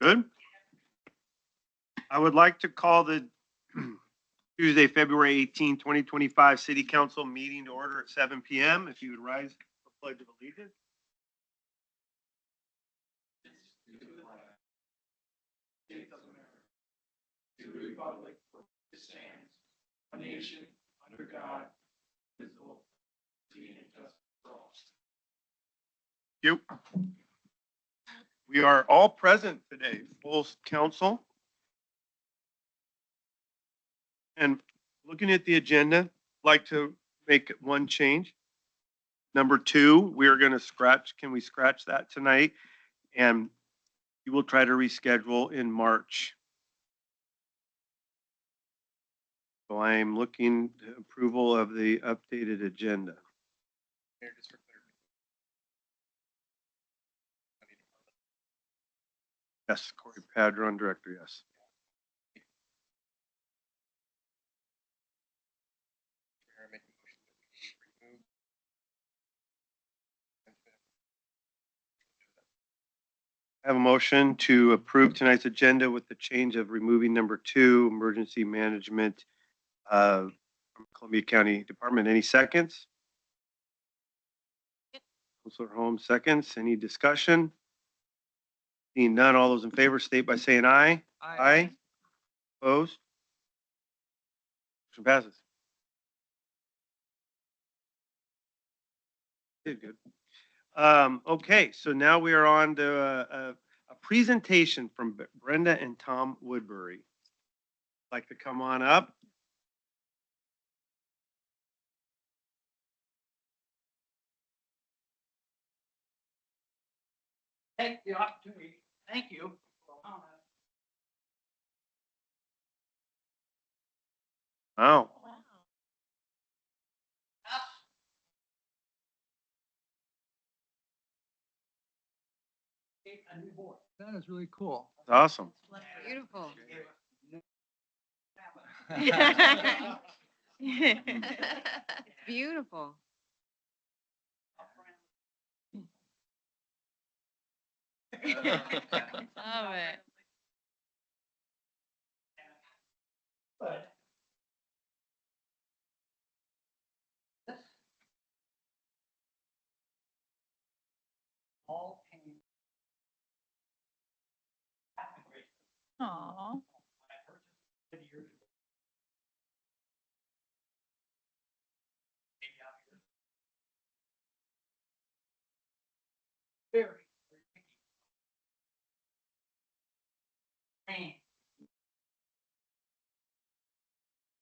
Good. I would like to call the Tuesday, February 18, 2025 City Council meeting to order at 7 PM. If you would rise for pledge of allegiance. To the republic that stands, a nation under God, indivisible, with liberty and justice for all. You. We are all present today, full council. And looking at the agenda, I'd like to make one change. Number 2, we are going to scratch, can we scratch that tonight? And you will try to reschedule in March. So I am looking to approval of the updated agenda. Mayor, just for clarification. Yes, Corey Padron, Director, yes. Mayor, I make a motion that we remove. I have a motion to approve tonight's agenda with the change of removing number 2, emergency management from Columbia County Department. Any seconds? Councilor Holmes, seconds. Any discussion? Seeing none, all those in favor state by saying aye. Aye. Opposed? Motion passes. Good. Okay, so now we are on to a presentation from Brenda and Tom Woodbury. Like to come on up? Take the opportunity, thank you. Oh, A new board. That is really cool. that's awesome. Beautiful. Beautiful. Love it. But all pain. Aw. Very, very picky. Pain.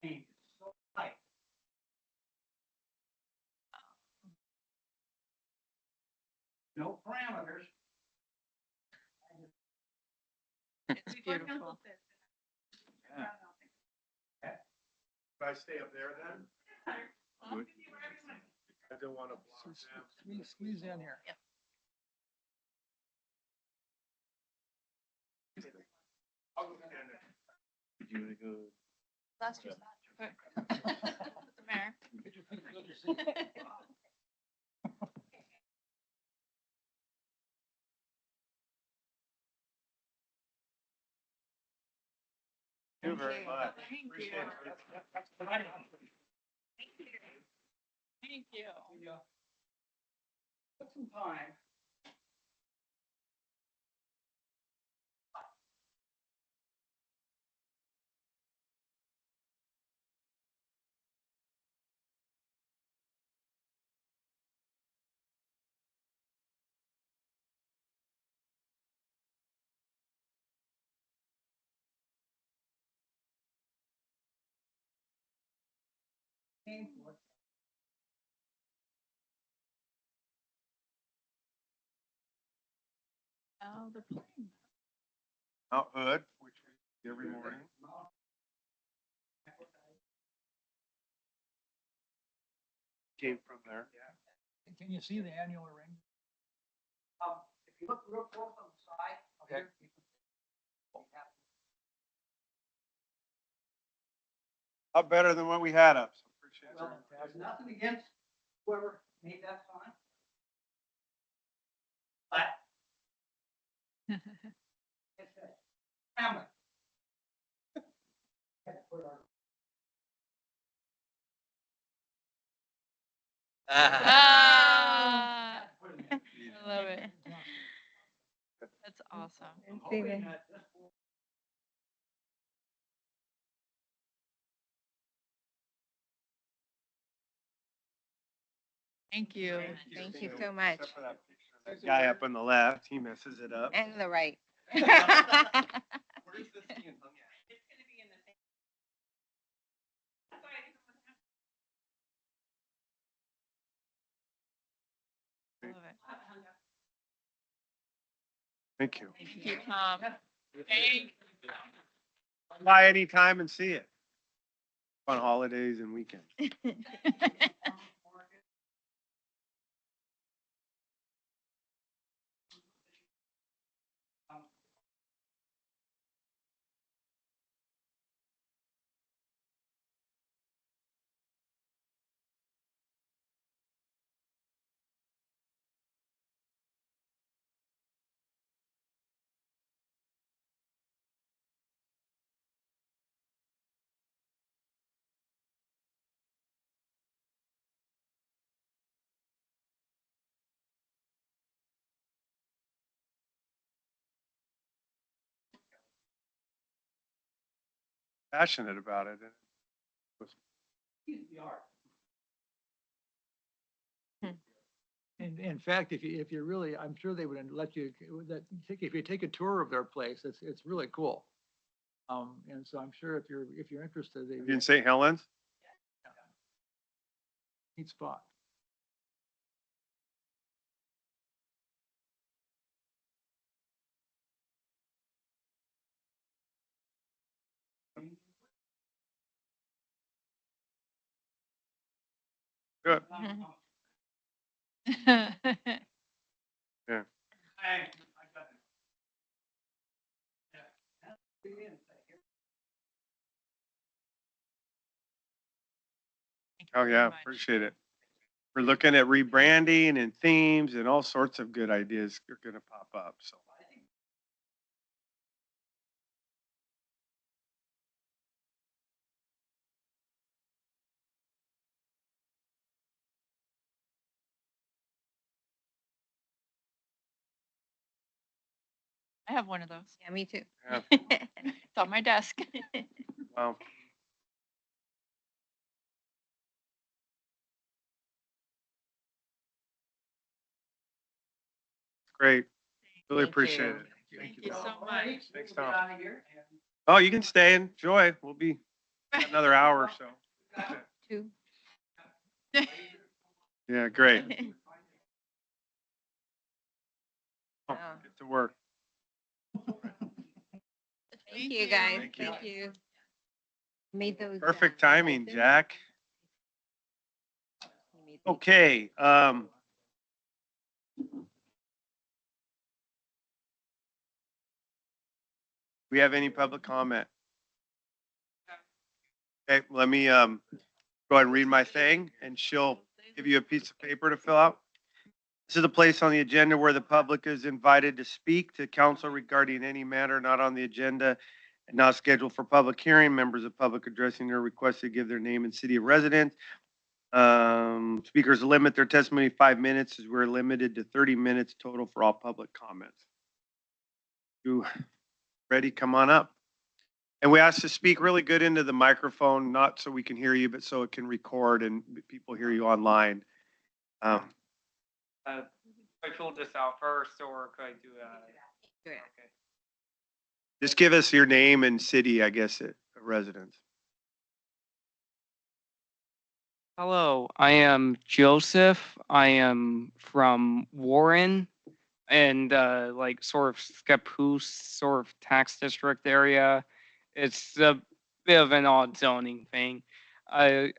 Pain is so tight. No parameters. It's beautiful. If I stay up there then? I don't want to block them. Squeeze in here. I'll go stand there. Did you want to go? That's just the mayor. Thank you very much. Thank you. Appreciate it. Thank you. Put some time. Painful. Oh, the plane. Mount Hood, which we do every morning. Came from there. Can you see the annual ring? If you look real close on the side. Okay. here, you can see. How better than what we had up, so appreciate Well, it. there's nothing against whoever made that sign. But it's a Family. Ah, I love it. That's awesome. Thank you. Thank you so much. Except for that picture of that guy up on the left, he messes it up. And the right. Where's this being hung at? It's gonna be in the same. Love it. Thank you. Thank you, Tom. Thank you. Buy anytime and see it. On holidays and weekends. Passionate about it. In fact, if you really, I'm sure they would let you, if you take a tour of their place, it's really cool. And so I'm sure if you're interested, they. In St. Helens? Neat spot. Good. Yeah. Oh, yeah, appreciate it. We're looking at rebranding and themes and all sorts of good ideas are gonna pop up, so. I have one of those. Yeah, me too. Yeah. It's on my desk. Wow. Great. Really Thank you. appreciate it. Thank you so much. Thanks, Tom. Oh, you can stay, enjoy. We'll be another hour or so. 2. Yeah, great. Oh, Oh. Get to work. Thank you, guys. Thank you. Thank you. Made those. Perfect timing, license. Jack. You made these. Okay, we have any public comment? Okay, let me, go ahead and read my thing and she'll give you a piece of paper to fill out. This is a place on the agenda where the public is invited to speak to council regarding any matter not on the agenda and not scheduled for public hearing. Members of public addressing their request to give their name and city of residence. Speakers limit their testimony 5 minutes as we're limited to 30 minutes total for all public comments. You ready? Come on up. And we ask to speak really good into the microphone, not so we can hear you, but so it can record and people hear you online. Could I fill this out first, or could I do that? Do it. Okay. Just give us your name and city, I guess, of residence. Hello, I am Joseph. I am from Warren and like sort of Scappoose sort of tax district area. It's a bit of an odd zoning thing. I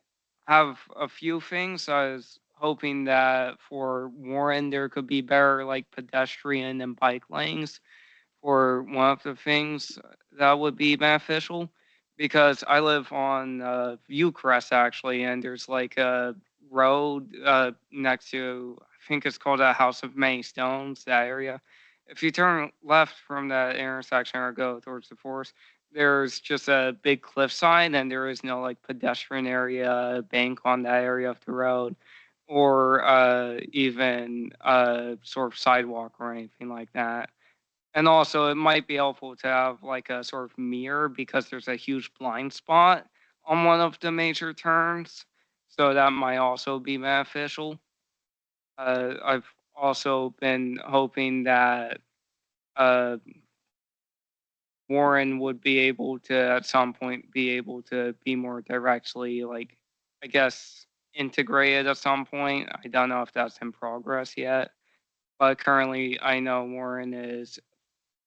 have a few things. I was hoping that for Warren there could be better like pedestrian and bike lanes for one of the things that would be beneficial, because I live on Viewcrest actually, and there's like a road next to, I think it's called a House of Many Stones, that area. if you turn left from that intersection or go towards the forest, there's just a big cliffside and there is no like pedestrian area, bank on that area of the road, or even sort of sidewalk or anything like that. And also, it might be helpful to have like a sort of mirror because there's a huge blind spot on one of the major turns. So that might also be beneficial. I've also been hoping that uh, Warren would be able to, at some point, be able to be more directly, like, I guess, integrated at some point. I don't know if that's in progress yet, but currently I know Warren is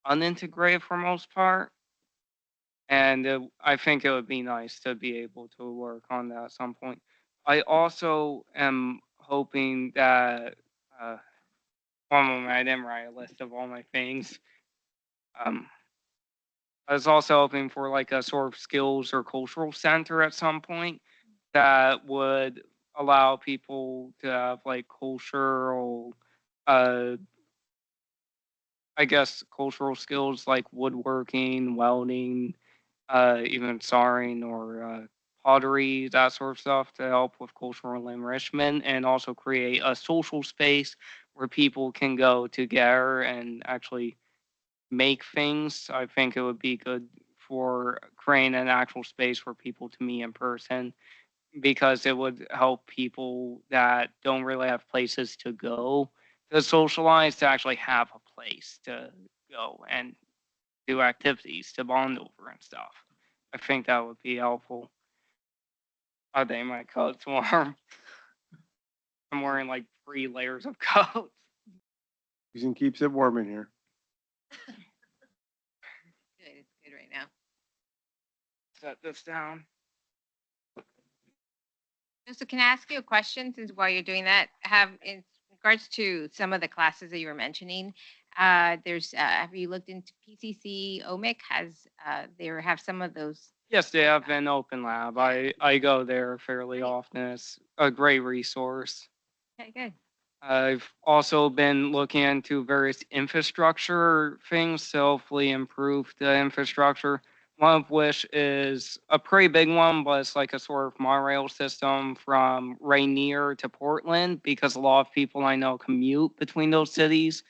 unintegrated for most part. And I think it would be nice to be able to work on that at some point. I also am hoping that, uh, one moment, I didn't write a list of all my things. I was also hoping for like a sort of skills or cultural center at some point that would allow people to have like cultural, uh, I guess cultural skills like woodworking, welding, even sawing or pottery, that sort of stuff to help with cultural enrichment and also create a social space where people can go together and actually make things. I think it would be good for creating an actual space for people to meet in person because it would help people that don't really have places to go to socialize to actually have a place to go and do activities to bond over and stuff. I think that would be helpful. I think my coat's warm. I'm wearing like 3 layers of coats. Susan keeps it warm in here. Good, it's good right now. Set this down. So can I ask you a question since while you're doing that, in regards to some of the classes that you were mentioning, have you looked into PCC, OMIC have some of those? Yes, they have an open lab. I go there fairly Great. often. It's a great resource. Okay, good. I've also been looking into various infrastructure things to hopefully improve the infrastructure. One of which is a pretty big one, but it's like a sort of monorail system from Rainier to Portland because a lot of people I know commute between those cities.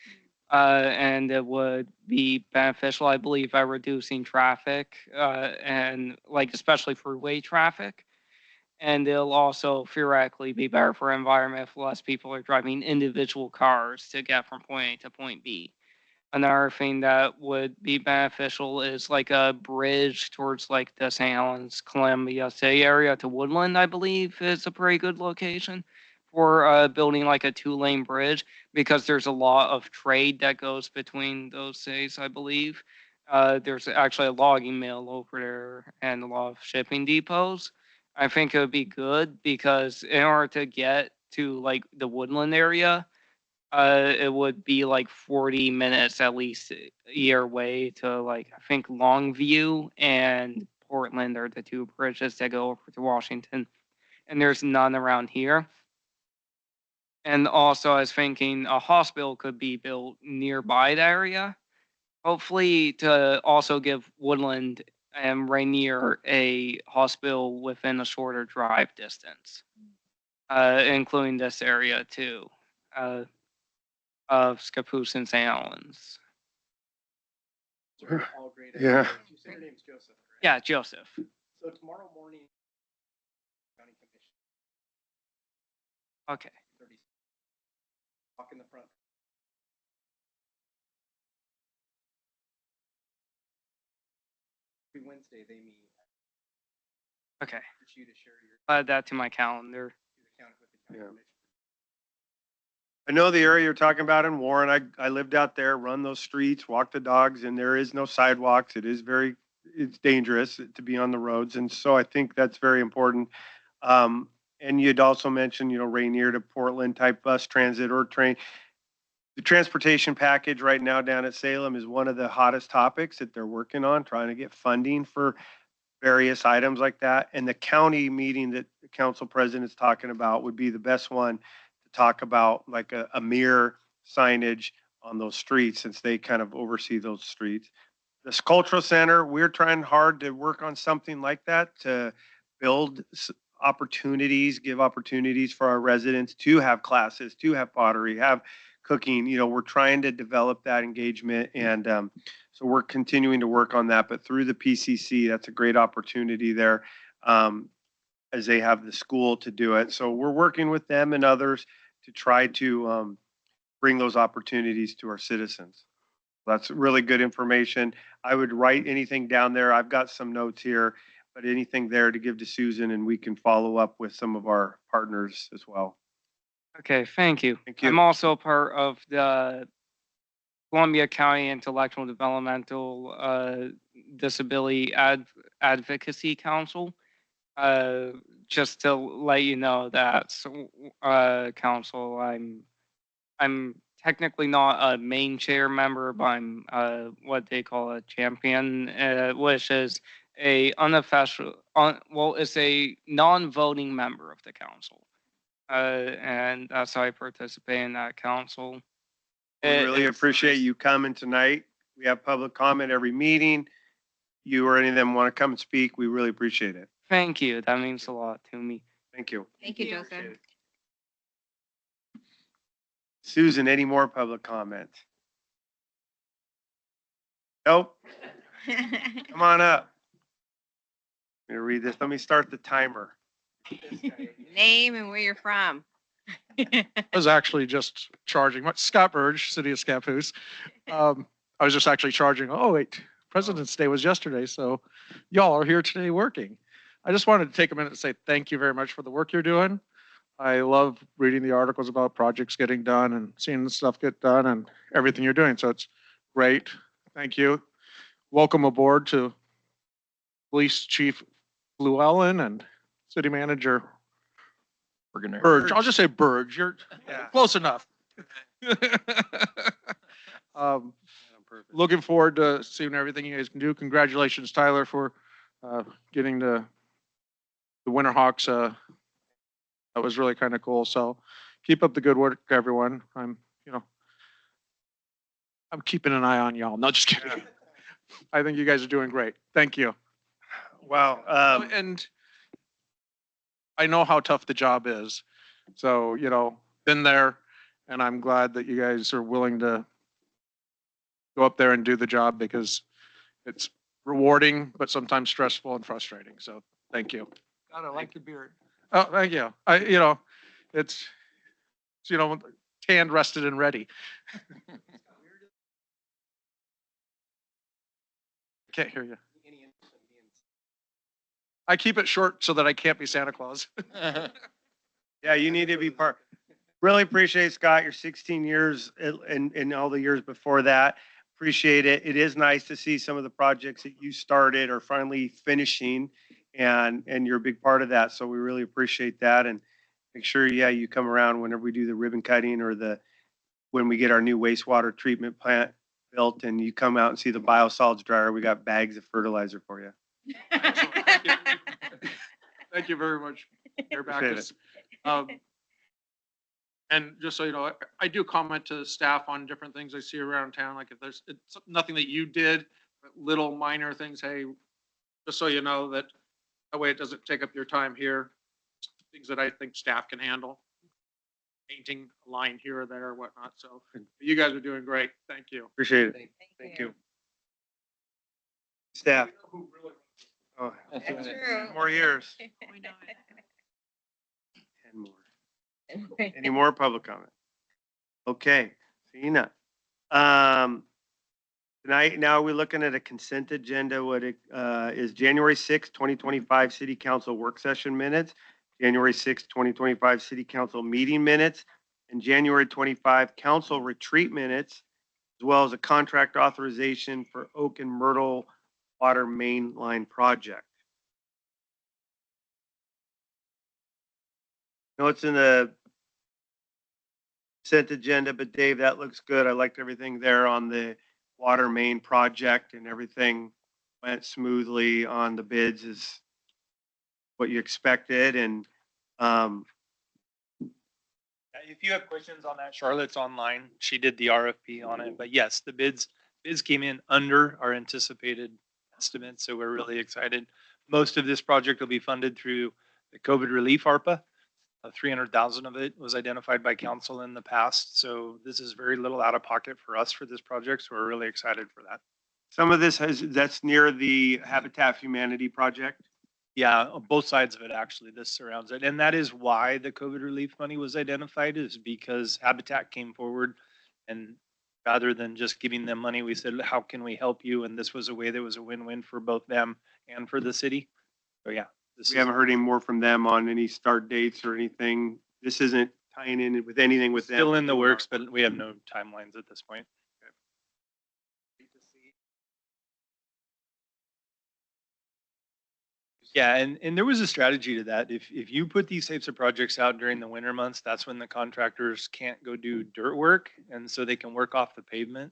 And it would be beneficial, I believe, by reducing traffic and like especially freeway traffic. And it'll also theoretically be better for environment if less people are driving individual cars to get from point A to point B. Another thing that would be beneficial is like a bridge towards like the St. Helens, Columbia City area to Woodland, I believe is a pretty good location for building like a 2-lane bridge because there's a lot of trade that goes between those cities, I believe. There's actually a logging mill over there and a lot of shipping depots. I think it would be good because in order to get to like the Woodland area, it would be like 40 minutes at least either way to like I think Longview and Portland are the 2 bridges that go over to Washington, and there's none around here. And also, I was thinking a hospital could be built nearby the area, hopefully to also give Woodland and Rainier a hospital within a shorter drive distance, including this area too. Of Scappoose and St. Helens. Those are all great Yeah. ideas. You said your name's Joseph, right? Yeah, Joseph. So tomorrow morning, county commission, Okay. 30. Walk in the front. Every Wednesday, they meet. Okay. For you to share your, Add that to my calendar. to the county with the county Yeah. commission. I know the area you're talking about in Warren. I lived out there, run those streets, walk the dogs, and there is no sidewalks. It's dangerous to be on the roads. And so I think that's very important. And you'd also mentioned, Rainier to Portland type bus transit or train. The transportation package right now down at Salem is one of the hottest topics that they're working on, trying to get funding for various items like that. And the county meeting that the council president's talking about would be the best one to talk about like a mirror signage on those streets since they kind of oversee those streets. This cultural center, we're trying hard to work on something like that to build opportunities, give opportunities for our residents to have classes, to have pottery, have cooking. You know, we're trying to develop that engagement, and so we're continuing to work on that. But through the PCC, that's a great opportunity there, as they have the school to do it. So we're working with them and others to try to bring those opportunities to our citizens. That's really good information. I would write anything down there. I've got some notes here, but anything there to give to Susan, and we can follow up with some of our partners as well. Okay, thank you. Thank you. I'm also part of the Columbia County Intellectual Developmental Disability Advocacy Council. Just to let you know that, council, I'm technically not a main chair member, but I'm what they call a champion, which is a unofficial, it's a non-voting member of the council. And that's how I participate in that council. We really It's appreciate nice. you coming tonight. We have public comment every meeting. You or any of them want to come and speak, we really appreciate it. Thank you. That means a lot to me. Thank you. Thank you, Joseph. Susan, any more public comment? Nope. Come on up. I'm gonna read this. Let me start the timer. Name and where you're from. I was actually just charging, Scott Burge, City of Scappoose. I was just actually charging, oh wait, President's Day was yesterday, so y'all are here today working. I just wanted to take a minute to say thank you very much for the work you're doing. I love reading the articles about projects getting done and seeing the stuff get done and everything you're doing, so it's great. Thank you. Welcome aboard to Police Chief Llewellyn and City Manager Burge. I'll just say Burge. You're Yeah. close enough. Looking forward to seeing everything you guys can do. Congratulations, Tyler, for getting the Winterhawks. That was really kind of cool. So keep up the good work, everyone. I'm keeping an eye on y'all. No, just kidding. Yeah. I think you guys are doing great. Thank you. Wow. And I know how tough the job is. So, been there, and I'm glad that you guys are willing to go up there and do the job because it's rewarding, but sometimes stressful and frustrating. So thank you. God, I like your beard. Oh, thank you. It's tanned, rested, and ready. Can't hear you. I keep it short so that I can't be Santa Claus. Yeah, you need to be part. Really appreciate, Scott, your 16 years and all the years before that. Appreciate it. It is nice to see some of the projects that you started are finally finishing, and you're a big part of that. So we really appreciate that, and make sure, you come around whenever we do the ribbon cutting or when we get our new wastewater treatment plant built, and you come out and see the biosolids dryer. We got bags of fertilizer for you. Thank you very much, Mayor Appreciate Backus. And just so you know, I do comment to staff on different things I see around town. Like if it's nothing that you did, but little minor things, hey, just so you know that way it doesn't take up your time here. Things that I think staff can handle. Painting a line here or there or whatnot. So you guys are doing great. Thank you. Appreciate it. Thank you. Staff. Oh, That's true. more years. We know it. 10 more. Any more public comment? Okay, seeing none. Tonight, now we're looking at a consent agenda. What it is January 6th, 2025 City Council Work Session Minutes, January 6th, 2025 City Council Meeting Minutes, and January 25 Council Retreat Minutes, as well as a contract authorization for Oak and Myrtle Water Main Line Project. No, it's in the consent agenda, but Dave, that looks good. I liked everything there on the water main project, and everything went smoothly on the bids is what you expected. And if you have questions on that, Charlotte's online. She did the RFP on it, but yes, the bids came in under our anticipated estimates, so we're really excited. Most of this project will be funded through the COVID relief ARPA. 300,000 of it was identified by council in the past, so this is very little out of pocket for us for this project, so we're really excited for that. Some of this that's near the Habitat for Humanity project. Yeah, on both sides of it, actually, this surrounds it. And that is why the COVID relief money was identified, is because Habitat came forward, and rather than just giving them money, we said, how can we help you? And this was a way that was a win-win for both them and for the city. So yeah. We haven't heard any more from them on any start dates or anything. This isn't tying in with anything with them. Still in the works, but we have no timelines at this point. Yeah, and there was a strategy to that. If you put these types of projects out during the winter months, that's when the contractors can't go do dirt work, and so they can work off the pavement.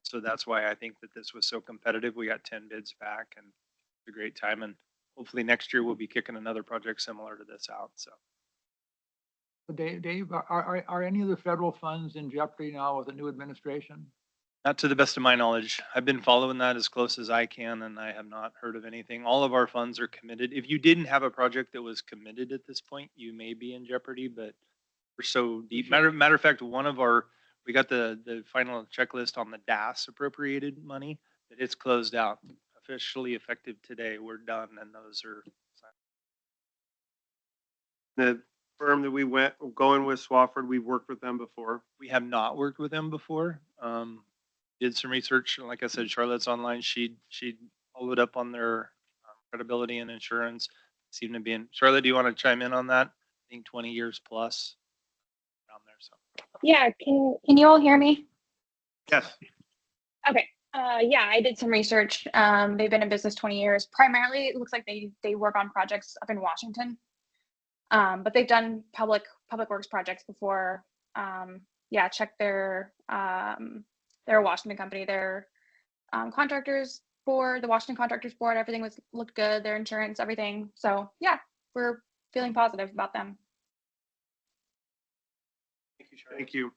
So that's why I think that this was so competitive. We got 10 bids back, and it's a great time. And hopefully next year we'll be kicking another project similar to this out. So Dave, are any of the federal funds in jeopardy now with the new administration? not to the best of my knowledge. I've been following that as close as I can, and I have not heard of anything. All of our funds are committed. If you didn't have a project that was committed at this point, you may be in jeopardy, but we're so deep. Matter of fact, we got the final checklist on the DAS appropriated money, that it's closed out, officially effective today. We're done, and those are The firm that we going with, Swafford, we've worked with them before. we have not worked with them before. Did some research, and like I said, Charlotte's online. She followed up on their credibility and insurance. Seem to be in. Charlotte, do you want to chime in on that? I think 20 years plus around there. So Yeah, can you all hear me? Yes. Okay. Yeah, I did some research. They've been in business 20 years. Primarily, it looks like they work on projects up in Washington. But they've done public works projects before. Yeah, check their they're a Washington company. They're contractors for the Washington Contractors Board. Everything looked good. Their insurance, everything. So yeah, we're feeling positive about them. Thank you.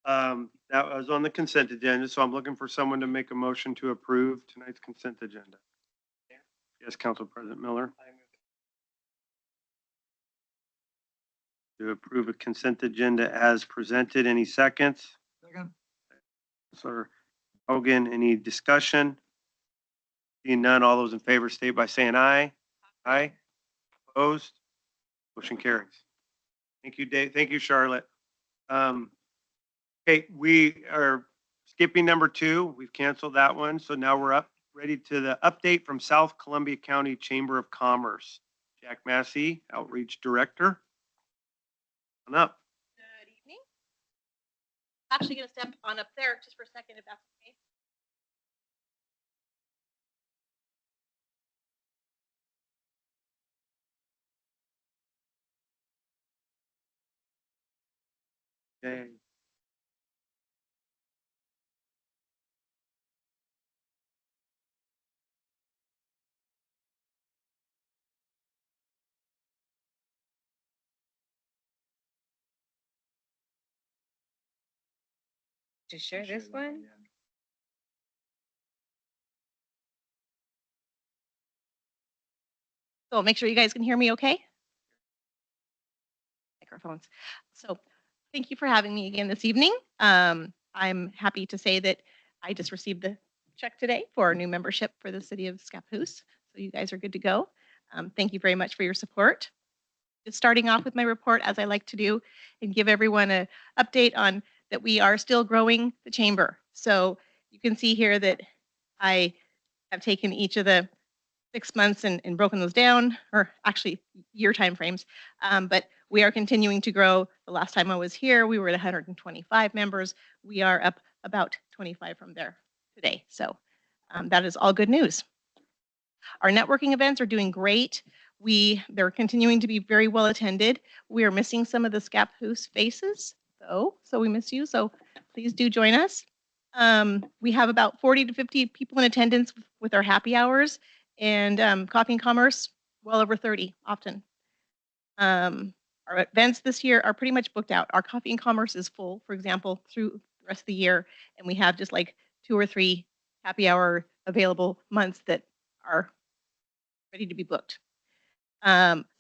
That was on the consent agenda, so I'm looking for someone to make a motion to approve tonight's consent agenda. Yes, Council President Miller. To approve a consent agenda as presented. Any seconds? Second? Sir Hogan, any discussion? Seeing none, all those in favor state by saying aye. Aye. Opposed? Motion carries. Thank you, Dave. Thank you, Charlotte. Okay, we are skipping number 2. We've canceled that one. So now we're ready to the update from South Columbia County Chamber of Commerce. Jack Massey, Outreach Director. On up. Good evening. I'm actually going to step on up there just for a second, if that's okay. Okay. To share this one? So make sure you guys can hear me okay. Microphones. So thank you for having me again this evening. I'm happy to say that I just received the check today for our new membership for the city of Scappoose. So you guys are good to go. Thank you very much for your support. Just starting off with my report, as I like to do, and give everyone an update on that we are still growing the chamber. So you can see here that I have taken each of the 6 months and broken those down, or actually year timeframes. But we are continuing to grow. The last time I was here, we were at 125 members. We are up about 25 from there today. So that is all good news. Our networking events are doing great. They're continuing to be very well attended. We are missing some of the Scappoose faces, though, so we miss you. So please do join us. We have about 40 to 50 people in attendance with our happy hours, and Coffee and Commerce, well over 30 often. Our events this year are pretty much booked out. Our Coffee and Commerce is full, for example, through the rest of the year, and we have just like 2 or 3 happy hour available months that are ready to be booked.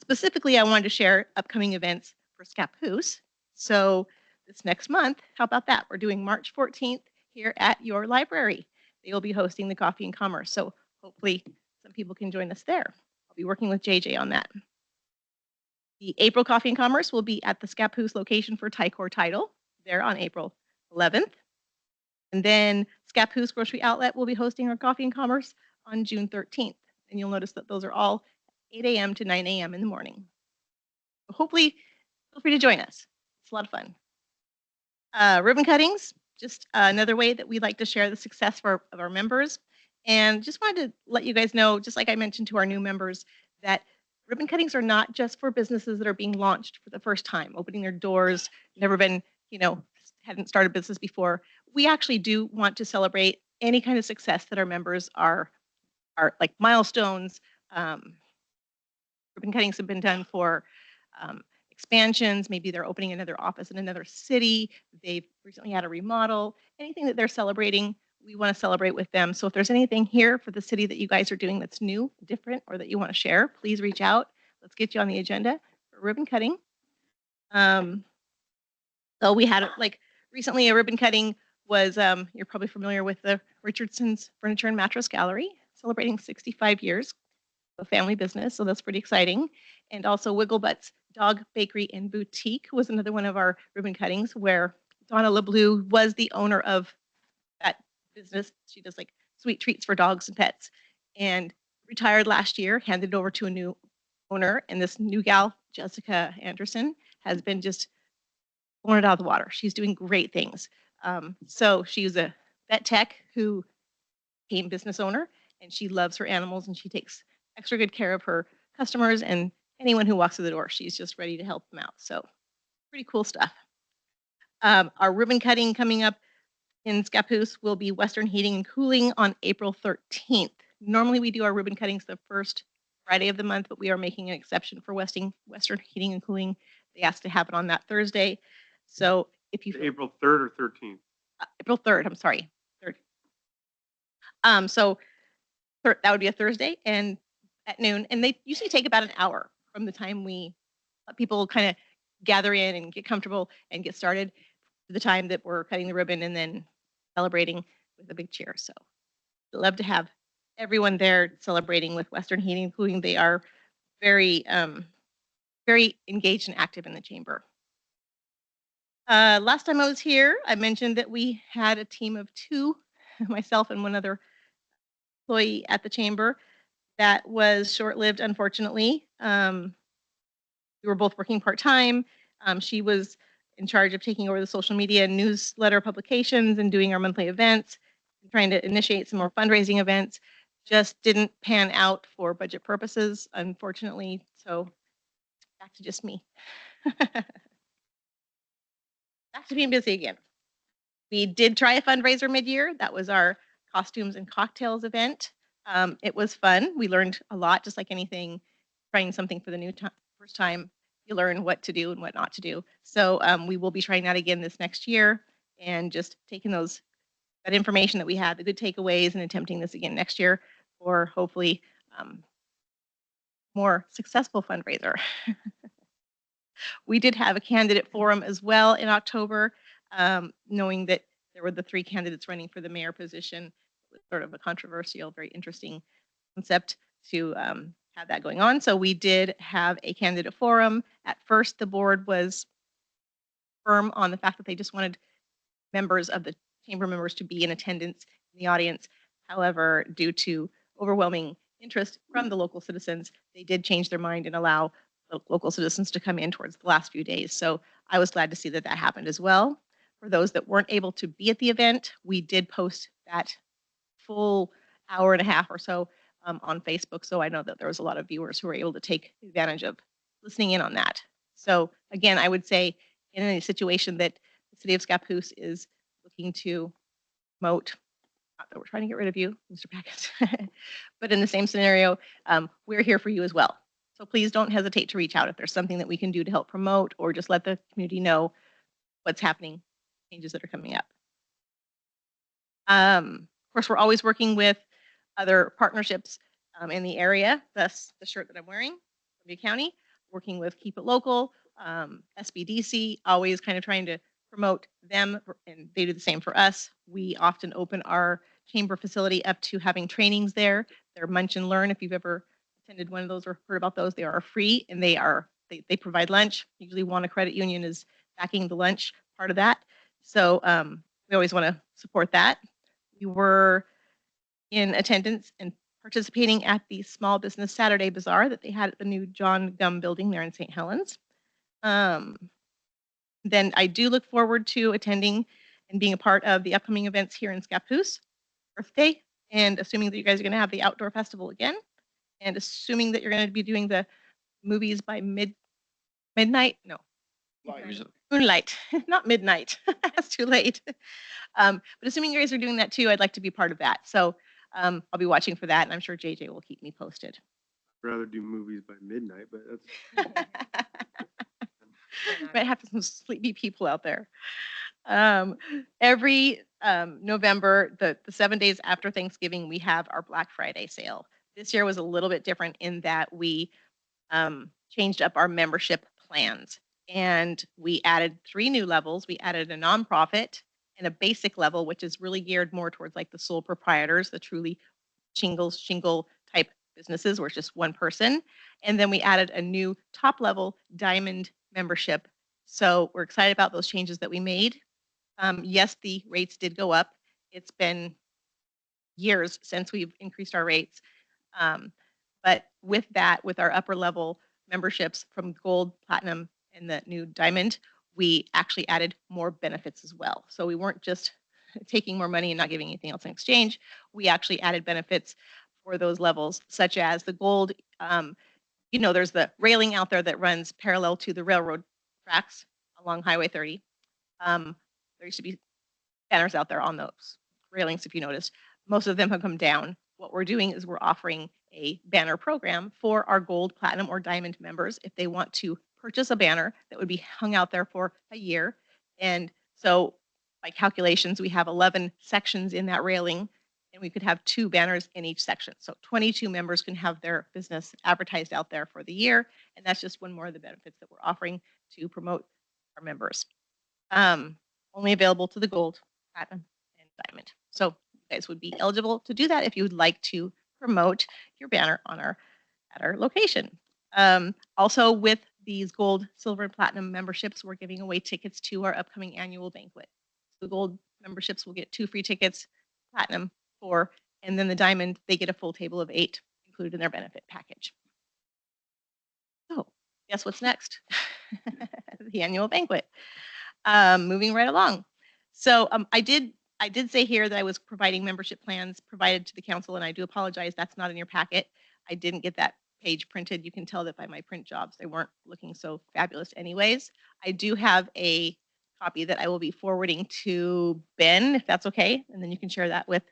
Specifically, I wanted to share upcoming events for Scappoose. So this next month, how about that? We're doing March 14th here at your library. They will be hosting the Coffee and Commerce. So hopefully some people can join us there. I'll be working with JJ on that. The April Coffee and Commerce will be at the Scappoose location for Tycor Title there on April 11th. And then Scappoose Grocery Outlet will be hosting our Coffee and Commerce on June 13th. And you'll notice that those are all 8 a.m. to 9 a.m. in the morning. So hopefully, feel free to join us. It's a lot of fun. Ribbon cuttings, just another way that we like to share the success of our members. And just wanted to let you guys know, just like I mentioned to our new members, that ribbon cuttings are not just for businesses that are being launched for the first time, opening their doors, never been, hadn't started business before. We actually do want to celebrate any kind of success that our members are like milestones. Ribbon cuttings have been done for expansions. Maybe they're opening another office in another city. They've recently had a remodel. Anything that they're celebrating, we want to celebrate with them. So if there's anything here for the city that you guys are doing that's new, different, or that you want to share, please reach out. Let's get you on the agenda for ribbon cutting. So we had like recently a ribbon cutting was, you're probably familiar with the Richardson's Furniture and Mattress Gallery, celebrating 65 years of family business. So that's pretty exciting. And also Wigglebutts Dog Bakery and Boutique was another one of our ribbon cuttings where Donna LeBlue was the owner of that business. She does like sweet treats for dogs and pets, and retired last year, handed it over to a new owner. And this new gal, Jessica Anderson, has been just blown it out of the water. She's doing great things. So she's a vet tech who became business owner, and she loves her animals, and she takes extra good care of her customers and anyone who walks through the door. She's just ready to help them out. So pretty cool stuff. Our ribbon cutting coming up in Scappoose will be Western Heating and Cooling on April 13th. Normally we do our ribbon cuttings the first Friday of the month, but we are making an exception for Western Heating and Cooling. They asked to have it on that Thursday. So if you April 3rd or 13th? April 3rd, I'm sorry, 3rd. So that would be a Thursday and at noon, and they usually take about an hour from the time we let people kind of gather in and get comfortable and get started to the time that we're cutting the ribbon and then celebrating with a big cheer. So I'd love to have everyone there celebrating with Western Heating and Cooling. They are very, very engaged and active in the chamber. Last time I was here, I mentioned that we had a team of 2, myself and one other employee at the chamber. That was short-lived, unfortunately. We were both working part-time. She was in charge of taking over the social media and newsletter publications and doing our monthly events, trying to initiate some more fundraising events. Just didn't pan out for budget purposes, unfortunately. So back to just me. Back to being busy again. We did try a fundraiser mid-year. That was our costumes and cocktails event. It was fun. We learned a lot, just like anything, trying something for the first time. You learn what to do and what not to do. So we will be trying that again this next year and just taking that information that we had, the good takeaways, and attempting this again next year for hopefully more successful fundraiser. We did have a candidate forum as well in October, knowing that there were the 3 candidates running for the mayor position. It was sort of a controversial, very interesting concept to have that going on. So we did have a candidate forum. At first, the board was firm on the fact that they just wanted members of the chamber members to be in attendance in the audience. However, due to overwhelming interest from the local citizens, they did change their mind and allow the local citizens to come in towards the last few days. So I was glad to see that that happened as well. For those that weren't able to be at the event, we did post that full hour and a half or so on Facebook. So I know that there was a lot of viewers who were able to take advantage of listening in on that. So again, I would say in any situation that the city of Scappoose is looking to promote, not that we're trying to get rid of you, Mr. Packett, but in the same scenario, we're here for you as well. So please don't hesitate to reach out if there's something that we can do to help promote or just let the community know what's happening, changes that are coming up. Of course, we're always working with other partnerships in the area. Thus, the shirt that I'm wearing, Columbia County, working with Keep It Local, SBDC, always kind of trying to promote them, and they do the same for us. We often open our chamber facility up to having trainings there. They're Munch and Learn. If you've ever attended one of those or heard about those, they are free and they provide lunch. Usually Wana Credit Union is backing the lunch part of that. So we always want to support that. We were in attendance and participating at the Small Business Saturday Bazaar that they had at the new John Gum building there in St. Helens. Then I do look forward to attending and being a part of the upcoming events here in Scappoose, birthday, and assuming that you guys are going to have the outdoor festival again, and assuming that you're going to be doing the movies by midnight. No, moonlight, not midnight. That's too late. But assuming you guys are doing that too, I'd like to be part of that. So I'll be watching for that, and I'm sure JJ will keep me posted. I'd rather do movies by midnight, but that's. Might have some sleepy people out there. Every November, the 7 days after Thanksgiving, we have our Black Friday sale. This year was a little bit different in that we changed up our membership plans, and we added 3 new levels. We added a nonprofit and a basic level, which is really geared more towards like the sole proprietors, the truly shingle type businesses where it's just one person. And then we added a new top level diamond membership. So we're excited about those changes that we made. Yes, the rates did go up. It's been years since we've increased our rates. But with that, with our upper level memberships from gold, platinum, and the new diamond, we actually added more benefits as well. So we weren't just taking more money and not giving anything else in exchange. We actually added benefits for those levels, such as the gold. There's the railing out there that runs parallel to the railroad tracks along Highway 30. There used to be banners out there on those railings, if you noticed. Most of them have come down. What we're doing is we're offering a banner program for our gold, platinum, or diamond members if they want to purchase a banner that would be hung out there for a year. And so by calculations, we have 11 sections in that railing, and we could have 2 banners in each section. So 22 members can have their business advertised out there for the year. And that's just one more of the benefits that we're offering to promote our members. Only available to the gold, platinum, and diamond. So you guys would be eligible to do that if you would like to promote your banner on at our location. Also with these gold, silver, and platinum memberships, we're giving away tickets to our upcoming annual banquet. The gold memberships will get 2 free tickets, platinum 4, and then the diamond, they get a full table of 8 included in their benefit package. So guess what's next? The annual banquet. Moving right along. So I did say here that I was providing membership plans provided to the council, and I do apologize, that's not in your packet. I didn't get that page printed. You can tell that by my print jobs. They weren't looking so fabulous anyways. I do have a copy that I will be forwarding to Ben, if that's okay, and then you can share that with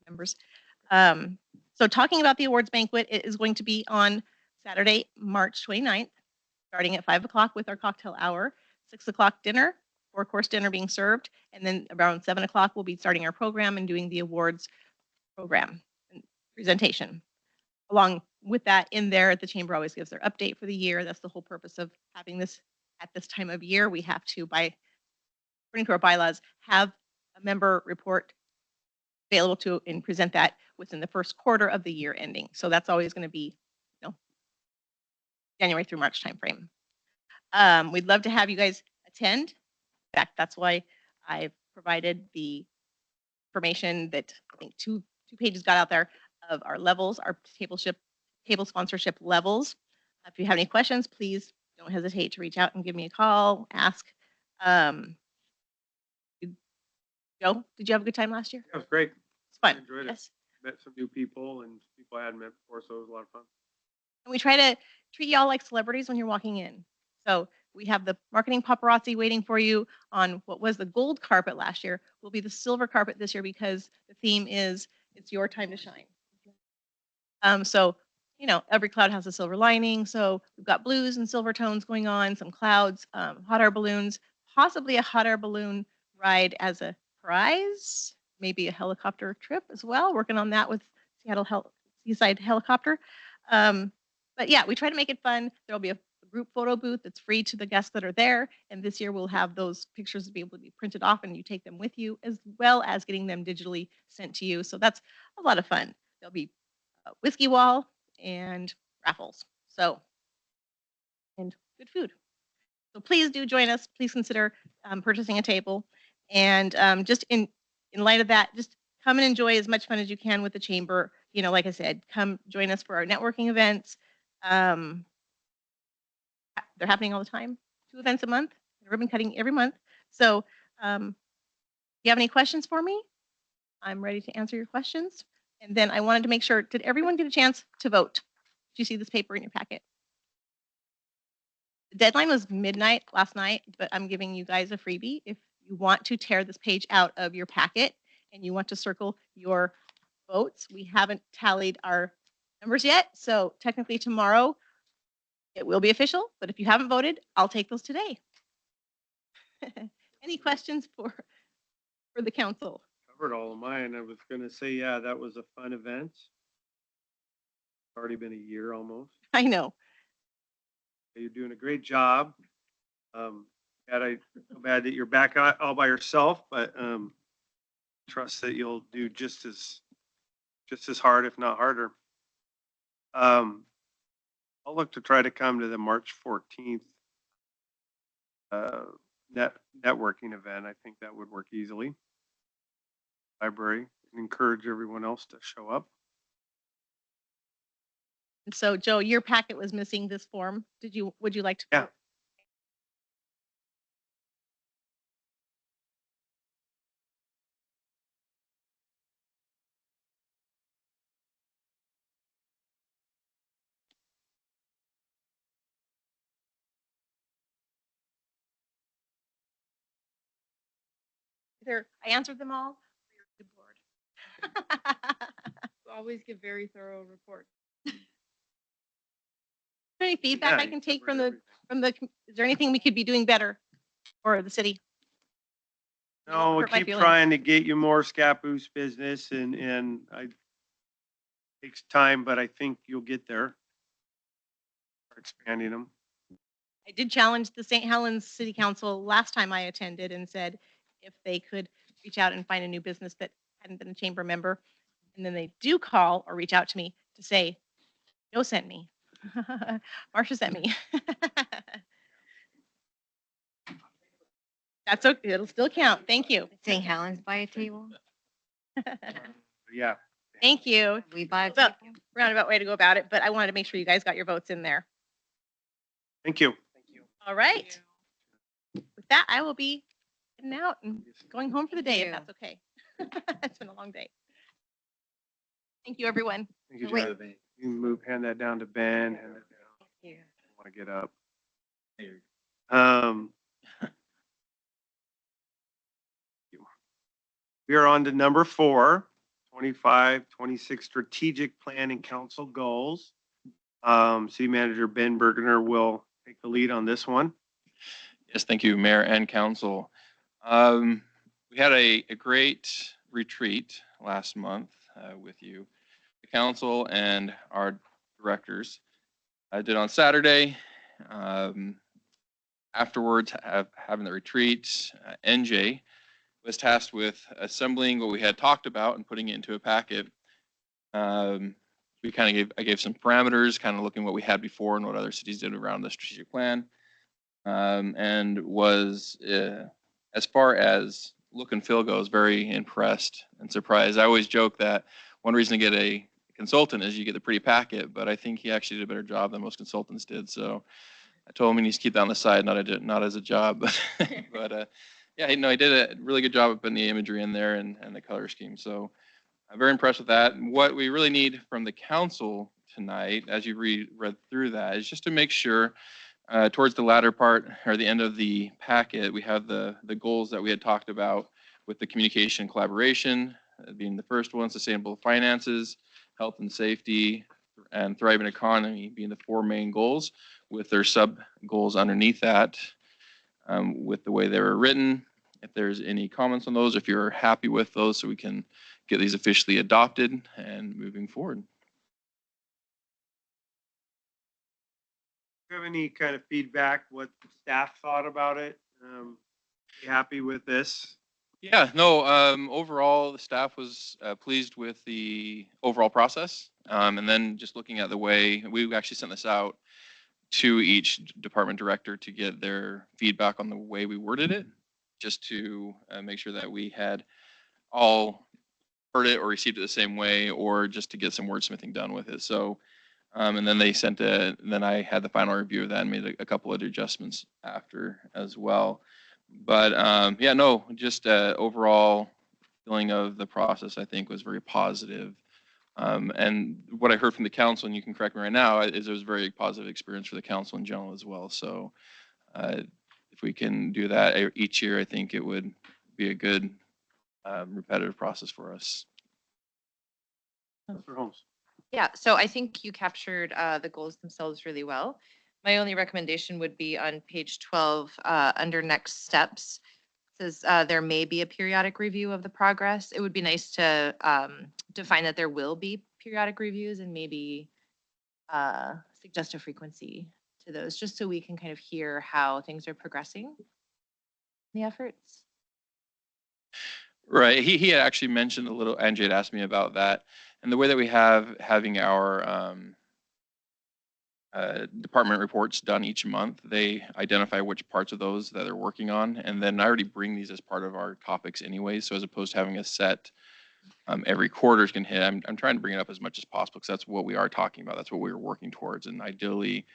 members. So talking about the awards banquet, it is going to be on Saturday, March 29th, starting at 5 o'clock with our cocktail hour, 6 o'clock dinner, 4-course dinner being served, and then around 7 o'clock we'll be starting our program and doing the awards program and presentation. Along with that, in there, the chamber always gives their update for the year. That's the whole purpose of having this at this time of year. We have to, according to our bylaws, have a member report available to and present that within the first quarter of the year ending. So that's always going to be, January through March timeframe. We'd love to have you guys attend. In fact, that's why I've provided the information that I think two pages got out there of our levels, our table sponsorship levels. If you have any questions, please don't hesitate to reach out and give me a call, ask. Joe, did you have a good time last year? That was great. It's fun. I enjoyed it. Yes. Met some new people and people I hadn't met before, so it was a lot of fun. And we try to treat y'all like celebrities when you're walking in. So we have the marketing paparazzi waiting for you on what was the gold carpet last year will be the silver carpet this year because the theme is it's your time to shine. So you know, every cloud has a silver lining. So we've got blues and silver tones going on, some clouds, hot air balloons, possibly a hot air balloon ride as a prize, maybe a helicopter trip as well. Working on that with Seaside Helicopter. But yeah, we try to make it fun. There'll be a group photo booth that's free to the guests that are there. And this year we'll have those pictures be able to be printed off and you take them with you, as well as getting them digitally sent to you. So that's a lot of fun. There'll be a whiskey wall and raffles. So, and good food. So please do join us. Please consider purchasing a table. And just in light of that, just come and enjoy as much fun as you can with the chamber. You know, like I said, come join us for our networking events. They're happening all the time. 2 events a month, ribbon cutting every month. So if you have any questions for me, I'm ready to answer your questions. And then I wanted to make sure, did everyone get a chance to vote? Did you see this paper in your packet? The deadline was midnight last night, but I'm giving you guys a freebie. If you want to tear this page out of your packet and you want to circle your votes, we haven't tallied our numbers yet. So technically tomorrow it will be official, but if you haven't voted, I'll take those today. Any questions for the council? Covered all of mine. I was gonna say, yeah, that was a fun event. It's already been a year almost. I know. You're doing a great job. I feel bad that you're back out all by yourself, but trust that you'll do just as hard, if not harder. I'll look to try to come to the March 14th networking event. I think that would work easily. Library, encourage everyone else to show up. And so Joe, your packet was missing this form. Would you like to? Yeah. I answered them all. You're bored. Always give very thorough reports. Any feedback Yeah, I you can take covered from the, is there anything we could be doing better for the city? No, we Hurt my keep feelings. trying to get you more Scappoose business and takes time, but I think you'll get there. We're expanding them. I did challenge the St. Helens City Council last time I attended and said if they could reach out and find a new business that hadn't been a chamber member. And then they do call or reach out to me to say, Joe sent me. Marcia sent me. That's okay. It'll still count. Thank you. St. Helens buy a table? Yeah. Thank you. We buy a Well, table? roundabout way to go about it, but I wanted to make sure you guys got your votes in there. Thank you. All right. With that, I will be heading out and going home for the Thank day, if you. that's okay. It's been a long day. Thank you, everyone. Thank you, Wait. Joe. You can move, hand that down to Ben. Hand it down. Yeah. Want to get up. We are on to number 4, 25-26 strategic plan and council goals. City Manager Ben Bergener will take the lead on this one. Yes, thank you, Mayor and Council. We had a great retreat last month with you, the council and our directors. I did on Saturday. Afterwards, having the retreat, NJ was tasked with assembling what we had talked about and putting it into a packet. I gave some parameters, kind of looking what we had before and what other cities did around the strategic plan. And was, as far as look and feel goes, very impressed and surprised. I always joke that one reason to get a consultant is you get the pretty packet, but I think he actually did a better job than most consultants did. So I told him he needs to keep that on the side, not as a job, but yeah, no, he did a really good job of putting the imagery in there and the color scheme. So I'm very impressed with that. And what we really need from the council tonight, as you read through that, is just to make sure towards the latter part or the end of the packet, we have the goals that we had talked about with the communication collaboration being the first one, sustainable finances, health and safety, and thriving economy being the four main goals, with their sub goals underneath that, with the way they were written. If there's any comments on those, if you're happy with those, so we can get these officially adopted and moving forward. Do you have any kind of feedback, what staff thought about it? You happy with this? Yeah, no, overall, the staff was pleased with the overall process. And then just looking at the way, we actually sent this out to each department director to get their feedback on the way we worded it, just to make sure that we had all heard it or received it the same way, or just to get some wordsmithing done with it. So, and then they sent it, and then I had the final review of that and made a couple of adjustments after as well. But yeah, no, just overall feeling of the process, I think, was very positive. And what I heard from the council, and you can correct me right now, is it was a very positive experience for the council in general as well. So if we can do that each year, I think it would be a good repetitive process for us. Mr. Holmes. Yeah, so I think you captured the goals themselves really well. My only recommendation would be on page 12, under next steps. It says there may be a periodic review of the progress. It would be nice to define that there will be periodic reviews and maybe suggest a frequency to those, just so we can kind of hear how things are progressing, the efforts. Right. He had actually mentioned a little, Angie had asked me about that. And the way that we having our department reports done each month, they identify which parts of those that they're working on. And then I already bring these as part of our topics anyway. So as opposed to having a set every quarter's can hit, I'm trying to bring it up as much as possible, because that's what we are talking about. That's what we are working towards. And ideally,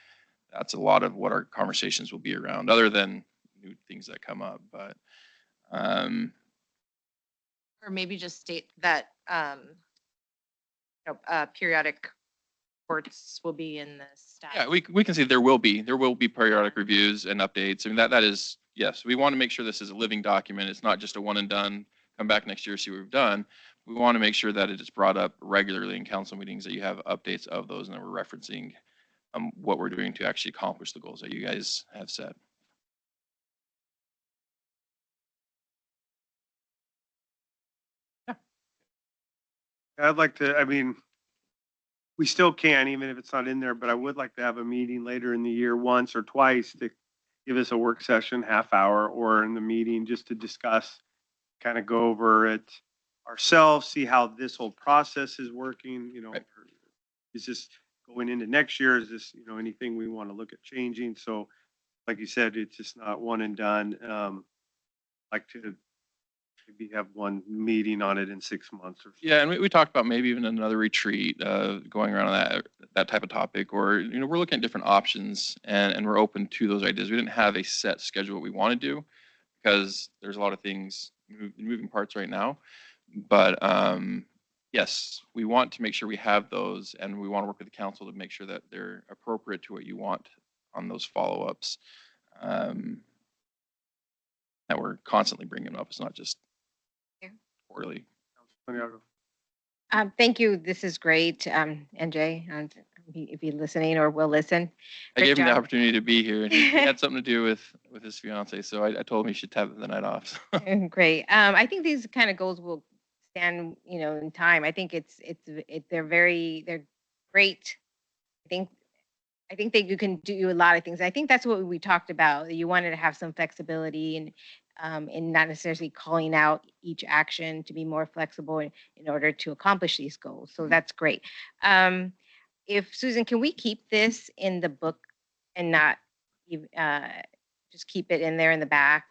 that's a lot of what our conversations will be around, other than new things that come up. But Or maybe just state that periodic reports will be in the staff. yeah, we can see there will be periodic reviews and updates. I mean, that is, yes, we want to make sure this is a living document. It's not just a one and done, come back next year, see what we've done. We want to make sure that it is brought up regularly in council meetings, that you have updates of those, and that we're referencing what we're doing to actually accomplish the goals that you guys have set. I'd like to, I mean, we still can, even if it's not in there, but I would like to have a meeting later in the year, once or twice, to give us a work session, half hour, or in the meeting, just to discuss, kind of go over it ourselves, see how this whole process is working, you know, Right. is this going into next year? Is this, you know, anything we want to look at changing? So like you said, it's just not one and done. Like to maybe have one meeting on it in 6 months or so. Yeah, and we talked about maybe even another retreat, going around on that type of topic, or, you know, we're looking at different options, and we're open to those ideas. We didn't have a set schedule what we want to do, because there's a lot of things moving parts right now. But yes, we want to make sure we have those, and we want to work with the council to make sure that they're appropriate to what you want on those follow-ups. That we're constantly bringing up. It's not just quarterly. Thank you. This is great. NJ, if you're listening or will listen. I Great gave him the job. opportunity to be here, and he had something to do with his fiance, so I told him he should have the night off. Great. I think these kind of goals will stand, you know, in time. I think they're great. I think that you can do a lot of things. I think that's what we talked about. You wanted to have some flexibility and not necessarily calling out each action, to be more flexible in order to accomplish these goals. So that's great. If Susan, can we keep this in the book and not just keep it in there in the back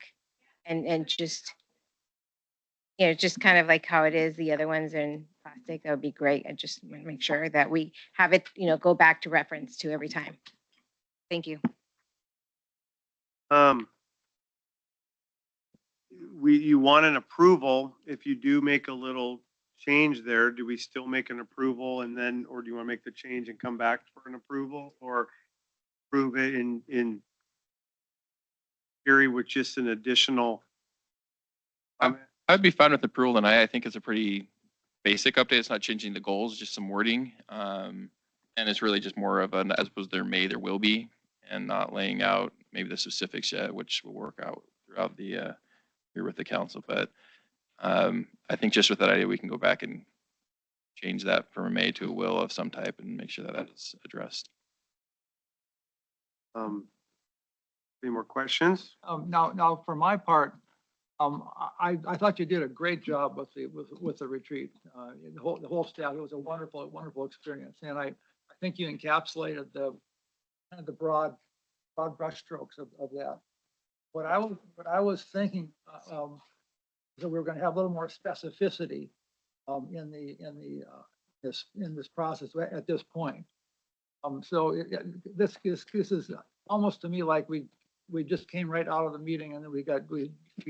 and just, you know, just kind of like how it is, the other ones are in plastic? That would be great. I just want to make sure that we have it, you know, go back to reference to every time. Thank you. You want an approval. If you do make a little change there, do we still make an approval, and then, or do you want to make the change and come back for an approval, or approve it in theory with just an additional? I'd be fine with approval, and I think it's a pretty basic update. It's not changing the goals, just some wording. And it's really just more of an, as opposed to there may, there will be, and not laying out maybe the specifics yet, which will work out throughout the, here with the council. But I think just with that idea, we can go back and change that from a may to a will of some type and make sure that that is addressed. Any more questions? Now, for my part, I thought you did a great job with the retreat. The whole staff, it was a wonderful experience. And I think you encapsulated the kind of the broad brushstrokes of that. What I was thinking, that we were going to have a little more specificity in this process at this point. So this is almost to me like we just came right out of the meeting and then we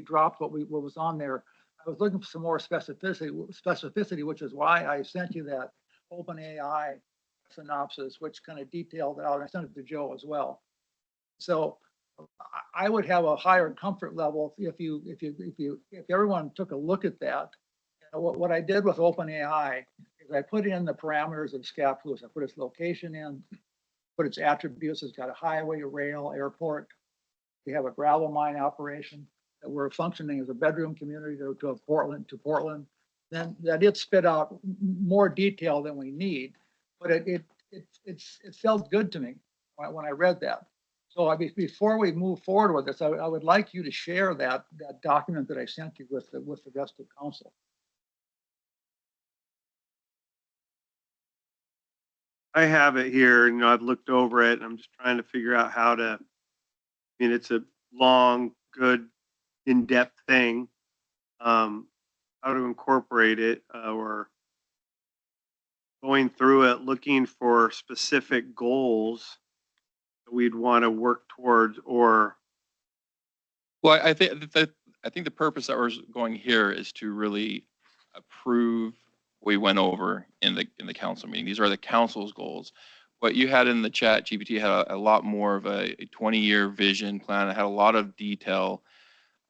dropped what was on there. I was looking for some more specificity, which is why I sent you that OpenAI synopsis, which kind of detailed out. I sent it to Joe as well. So I would have a higher comfort level if everyone took a look at that. What I did with OpenAI is I put in the parameters of Scappoose. I put its location in, put its attributes. It's got a highway, rail, airport. We have a gravel mine operation that we're functioning as a bedroom community to Portland. Then that did spit out more detail than we need, but it felt good to me when I read that. So before we move forward with this, I would like you to share that document that I sent you with the rest of council. I have it here, I've looked over it and I'm just trying to figure out how to, it's a long, good, in-depth thing. How to incorporate it, or going through it, looking for specific goals that we'd want to work towards, or Well, I think the purpose that we're going here is to really approve what we went over in the council meeting. These are the council's goals. What you had in the chat, GPT had a lot more of a 20-year vision plan. It had a lot of detail.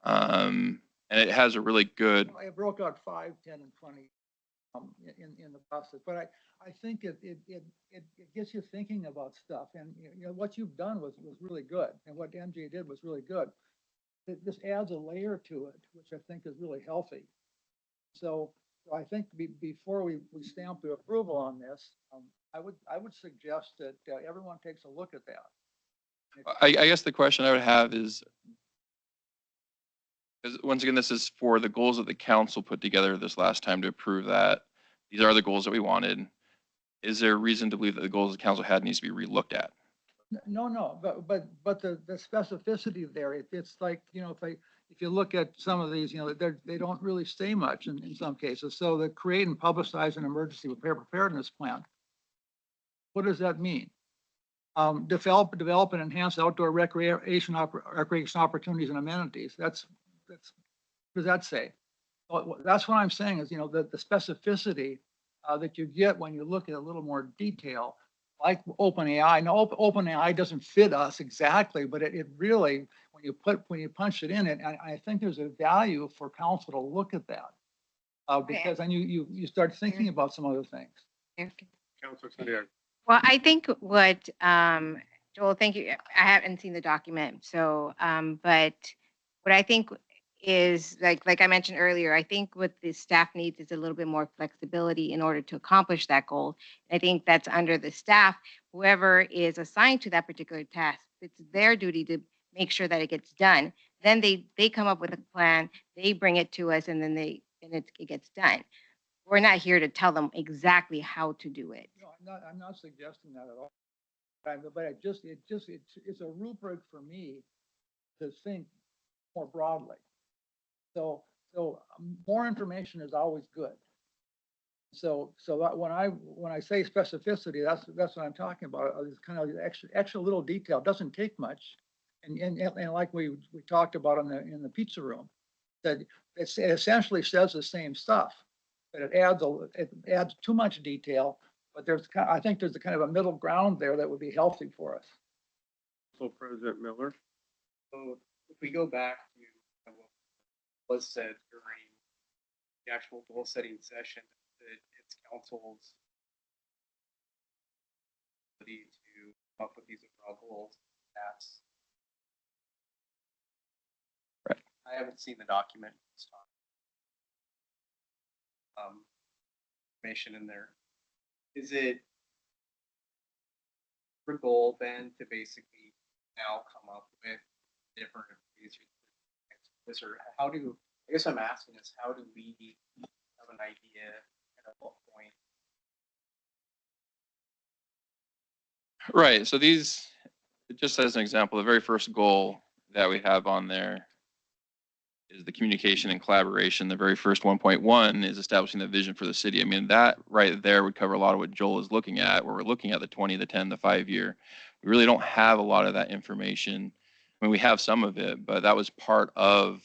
And it has a really good. I broke out 5, 10, and 20 in the process, but I think it gets you thinking about stuff. And what you've done was really good, and what MJ did was really good. This adds a layer to it, which I think is really healthy. So I think before we stamp the approval on this, I would suggest that everyone takes a look at that. I guess the question I would have is, because once again, this is for the goals that the council put together this last time to approve that. These are the goals that we wanted. Is there a reason to believe that the goals the council had needs to be relooked at? No, but the specificity there, it's like, if you look at some of these, they don't really say much in some cases. So the create and publicize an emergency repair preparedness plan. What does that mean? Develop and enhance outdoor recreation opportunities and amenities. What does that say? Well, that's what I'm saying is, the specificity that you get when you look at a little more detail, like OpenAI. Now, OpenAI doesn't fit us exactly, but it really, when you punch it in, and I think there's a value for council to look at that, because then you start thinking about some other things. Councilor Santiago. Well, I think what, Joel, thank you. I haven't seen the document. So, but what I think is like I mentioned earlier, I think what the staff needs is a little bit more flexibility in order to accomplish that goal. I think that's under the staff, whoever is assigned to that particular task, it's their duty to make sure that it gets done. Then they come up with a plan, they bring it to us, and then it gets done. We're not here to tell them exactly how to do it. No, I'm not suggesting that at all. But it's a rubric for me to think more broadly. So more information is always good. So when I say specificity, that's what I'm talking about. It's kind of extra little detail. It doesn't take much, and like we talked about in the pizza room, that it essentially says the same stuff, but it adds too much detail. But I think there's a kind of a middle ground there that would be healthy for us. So President Miller. So if we go back to what was said during the actual goal setting session, that it's council's ability to come up with these overall goals. That's. Right. I haven't seen the document. Information in there. Is it the goal then to basically now come up with different this, or how do, I guess I'm asking is how do we have an idea at what point? Right. So these, just as an example, the very first goal that we have on there is the communication and collaboration. The very first 1.1 is establishing the vision for the city. I mean, that right there would cover a lot of what Joel is looking at, where we're looking at the 20, the 10, the 5-year. We really don't have a lot of that information. I mean, we have some of it, but that was part of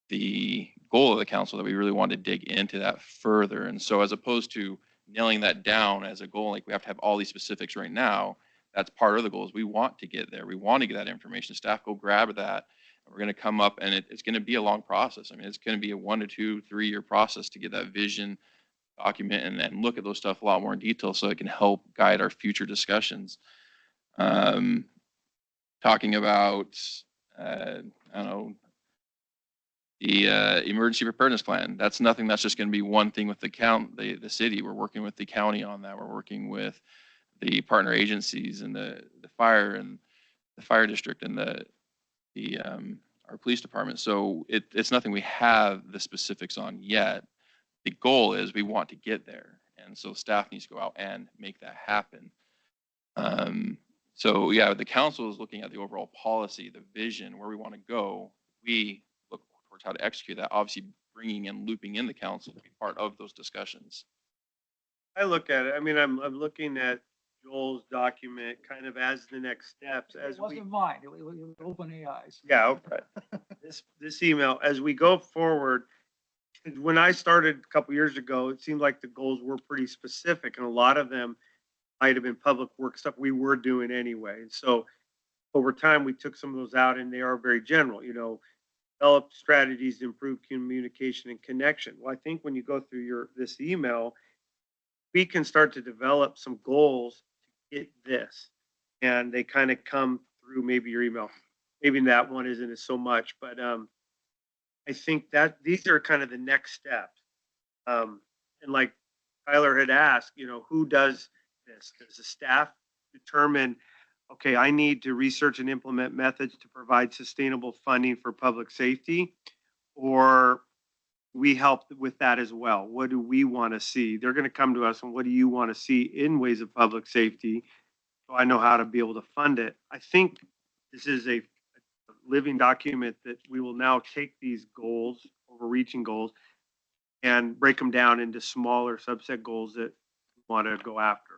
the goal of the council, that we really wanted to dig into that further. And so as opposed to nailing that down as a goal, like we have to have all these specifics right now, that's part of the goals. We want to get there. We want to get that information. Staff, go grab that. We're going to come up, and it's going to be a long process. I mean, it's going to be a 1 to 2, 3-year process to get that vision document and then look at those stuff a lot more in detail so it can help guide our future discussions. Talking about, I don't know, the emergency preparedness plan. That's nothing that's just going to be one thing with the city. We're working with the county on that. We're working with the partner agencies and the fire district and our police department. So it's nothing we have the specifics on yet. The goal is we want to get there. And so staff needs to go out and make that happen. So yeah, the council is looking at the overall policy, the vision, where we want to go. We look towards how to execute that, obviously bringing and looping in the council to be part of those discussions. I look at it, I mean, I'm looking at Joel's document kind of as the next steps as It we. wasn't mine. It was open AI's. Yeah, okay. This email, as we go forward, when I started a couple years ago, it seemed like the goals were pretty specific, and a lot of them might have been public work stuff we were doing anyway. And so over time, we took some of those out, and they are very general, develop strategies to improve communication and connection. Well, I think when you go through this email, we can start to develop some goals to get this. And they kind of come through maybe your email. Maybe that one isn't as so much, but I think that these are kind of the next steps. And like Tyler had asked, who does this? Does the staff determine, okay, I need to research and implement methods to provide sustainable funding for public safety? Or we help with that as well? What do we want to see? They're going to come to us and what do you want to see in ways of public safety? So I know how to be able to fund it. I think this is a living document that we will now take these goals, overreaching goals, and break them down into smaller subset goals that we want to go after.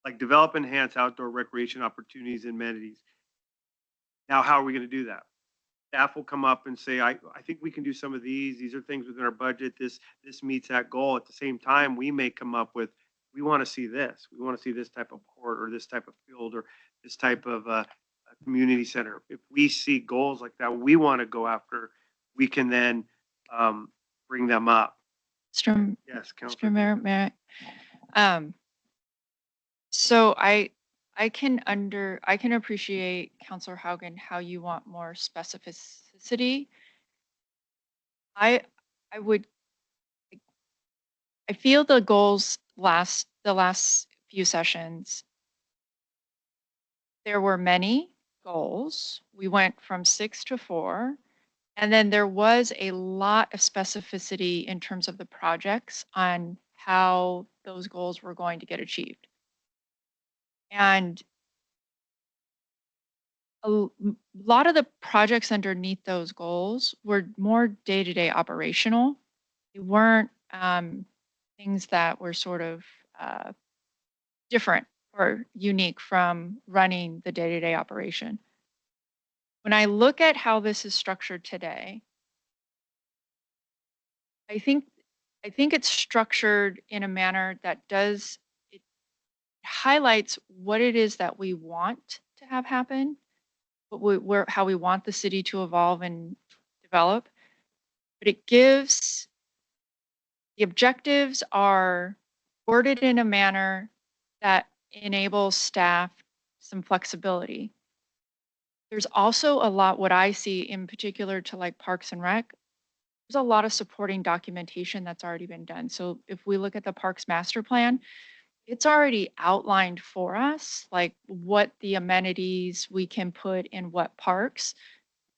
Like develop and enhance outdoor recreation opportunities and amenities. Now, how are we going to do that? Staff will come up and say, I think we can do some of these. These are things within our budget. This meets that goal. At the same time, we may come up with, we want to see this. We want to see this type of court or this type of field or this type of a community center. If we see goals like that we want to go after, we can then bring them up. Mr. Yes, Mr. Councilor. Mayor, may I? So I can appreciate, Councilor Haugen, how you want more specificity. I feel the goals the last few sessions, there were many goals. We went from 6 to 4. And then there was a lot of specificity in terms of the projects on how those goals were going to get achieved. And a lot of the projects underneath those goals were more day-to-day operational. They weren't things that were sort of different or unique from running the day-to-day operation. When I look at how this is structured today, I think it's structured in a manner that it highlights what it is that we want to have happen, how we want the city to evolve and develop. But it gives, the objectives are worded in a manner that enables staff some flexibility. There's also a lot, what I see in particular to like Parks and Rec, there's a lot of supporting documentation that's already been done. So if we look at the Parks Master Plan, it's already outlined for us, like what the amenities we can put in what parks.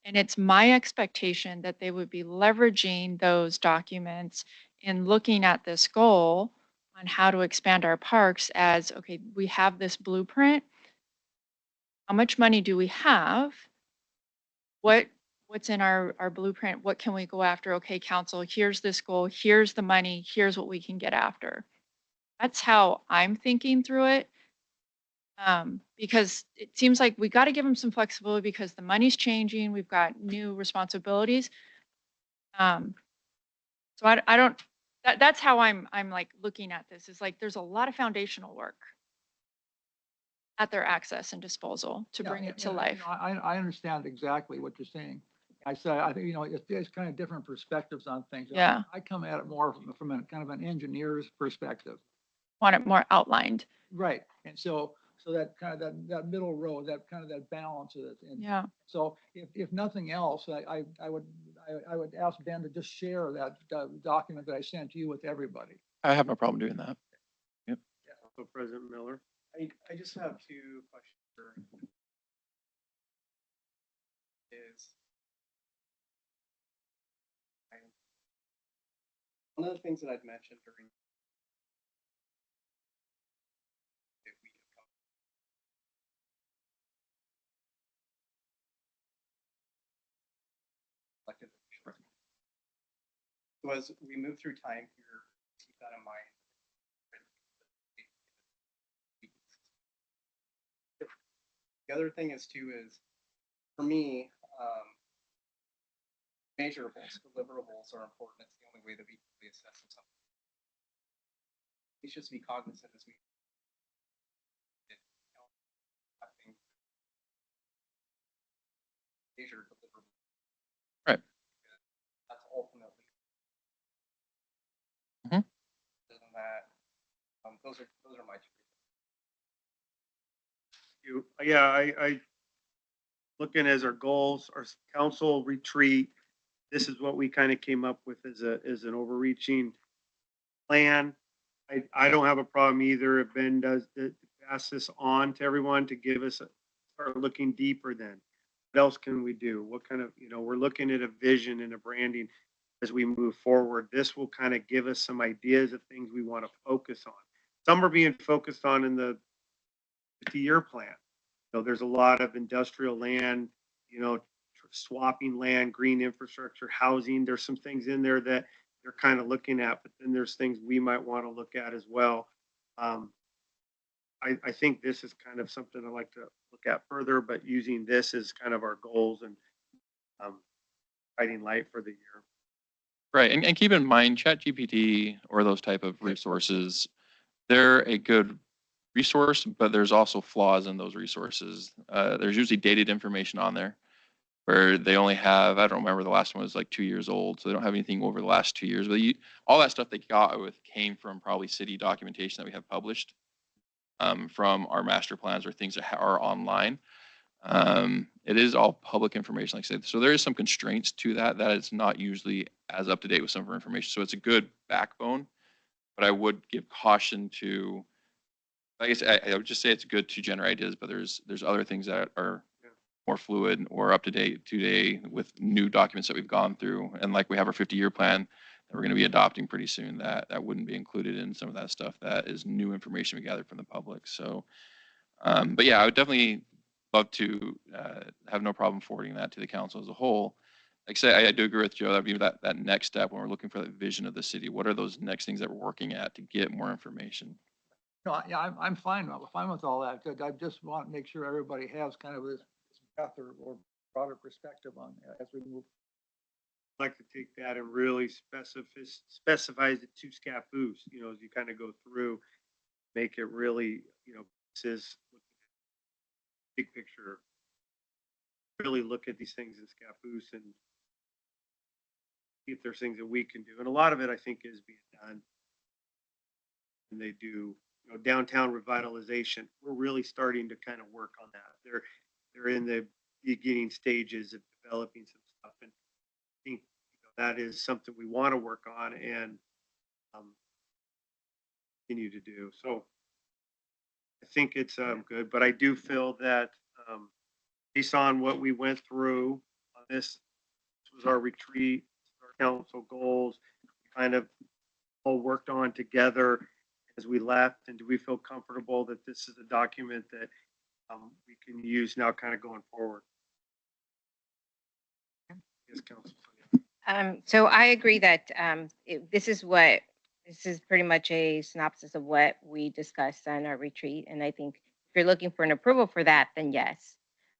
And it's my expectation that they would be leveraging those documents in looking at this goal on how to expand our parks as, okay, we have this blueprint. How much money do we have? What's in our blueprint? What can we go after? Okay, council, here's this goal, here's the money, here's what we can get after. That's how I'm thinking through it. Because it seems like we got to give them some flexibility because the money's changing. We've got new responsibilities. So I don't, that's how I'm like looking at this, is like, there's a lot of foundational work at their access and disposal to Yeah, bring it and- to and, life. I understand exactly what you're saying. I said, I think, it's kind of different perspectives on things. Yeah. I come at it more from a kind of an engineer's perspective. Want it more outlined. Right. And so that kind of that middle road, that kind of that balance of it. And Yeah. so if nothing else, I would ask Ben to just share that document that I sent to you with everybody. I have no problem doing that. So President Miller. I just have two questions. One of the things that I'd mentioned during elected officials. So as we move through time here, keep that in mind. The other thing is too is, for me, measurables, deliverables are important. It's the only way that we can really assess something. We should just be cognizant as we measure deliverables. Right. That's ultimately. Mhm. Other than that, those are my two. Yeah, I looking as our goals, our council retreat, this is what we kind of came up with as an overreaching plan. I don't have a problem either if Ben does pass this on to everyone to give us start looking deeper then. What else can we do? What kind of, we're looking at a vision and a branding as we move forward. This will kind of give us some ideas of things we want to focus on. Some are being focused on in the 50-year plan. So there's a lot of industrial land, swapping land, green infrastructure, housing. There's some things in there that they're kind of looking at, but then there's things we might want to look at as well. I think this is kind of something I'd like to look at further, but using this as kind of our goals and guiding light for the year. Right, and keep in mind, ChatGPT or those type of resources, they're a good resource, but there's also flaws in those resources. There's usually dated information on there where they only have, I don't remember, the last one was like 2 years old, so they don't have anything over the last 2 years. But all that stuff they got with came from probably city documentation that we have published from our master plans or things that are online. It is all public information, like I said. So there is some constraints to that it's not usually as up to date with some of our information. So it's a good backbone, but I would give caution to, I guess I would just say it's good to generate ideas, but there's other things that are more fluid or up to date today with new documents that we've gone through. And like we have our 50-year plan that we're going to be adopting pretty soon, that wouldn't be included in some of that stuff. That is new information we gathered from the public. So, but yeah, I would definitely love to have no problem forwarding that to the council as a whole. Like I say, I do agree with Joe. That'd be that next step when we're looking for that vision of the city. What are those next things that we're working at to get more information? No, yeah, I'm fine with all that. I just want to make sure everybody has kind of this breadth or broader perspective on as we move. I'd like to take that and really specifies it to SCAPUS, as you kind of go through, make it really, this is big picture. Really look at these things in SCAPUS and see if there's things that we can do. And a lot of it, I think, is being done. And they do downtown revitalization. We're really starting to kind of work on that. They're in the beginning stages of developing some stuff, and I think that is something we want to work on and continue to do. So I think it's good, but I do feel that based on what we went through on this was our retreat, our council goals, kind of all worked on together as we left. And do we feel comfortable that this is a document that we can use now kind of going forward? Yes, Council. So I agree that this is pretty much a synopsis of what we discussed on our retreat. And I think if you're looking for an approval for that, then yes.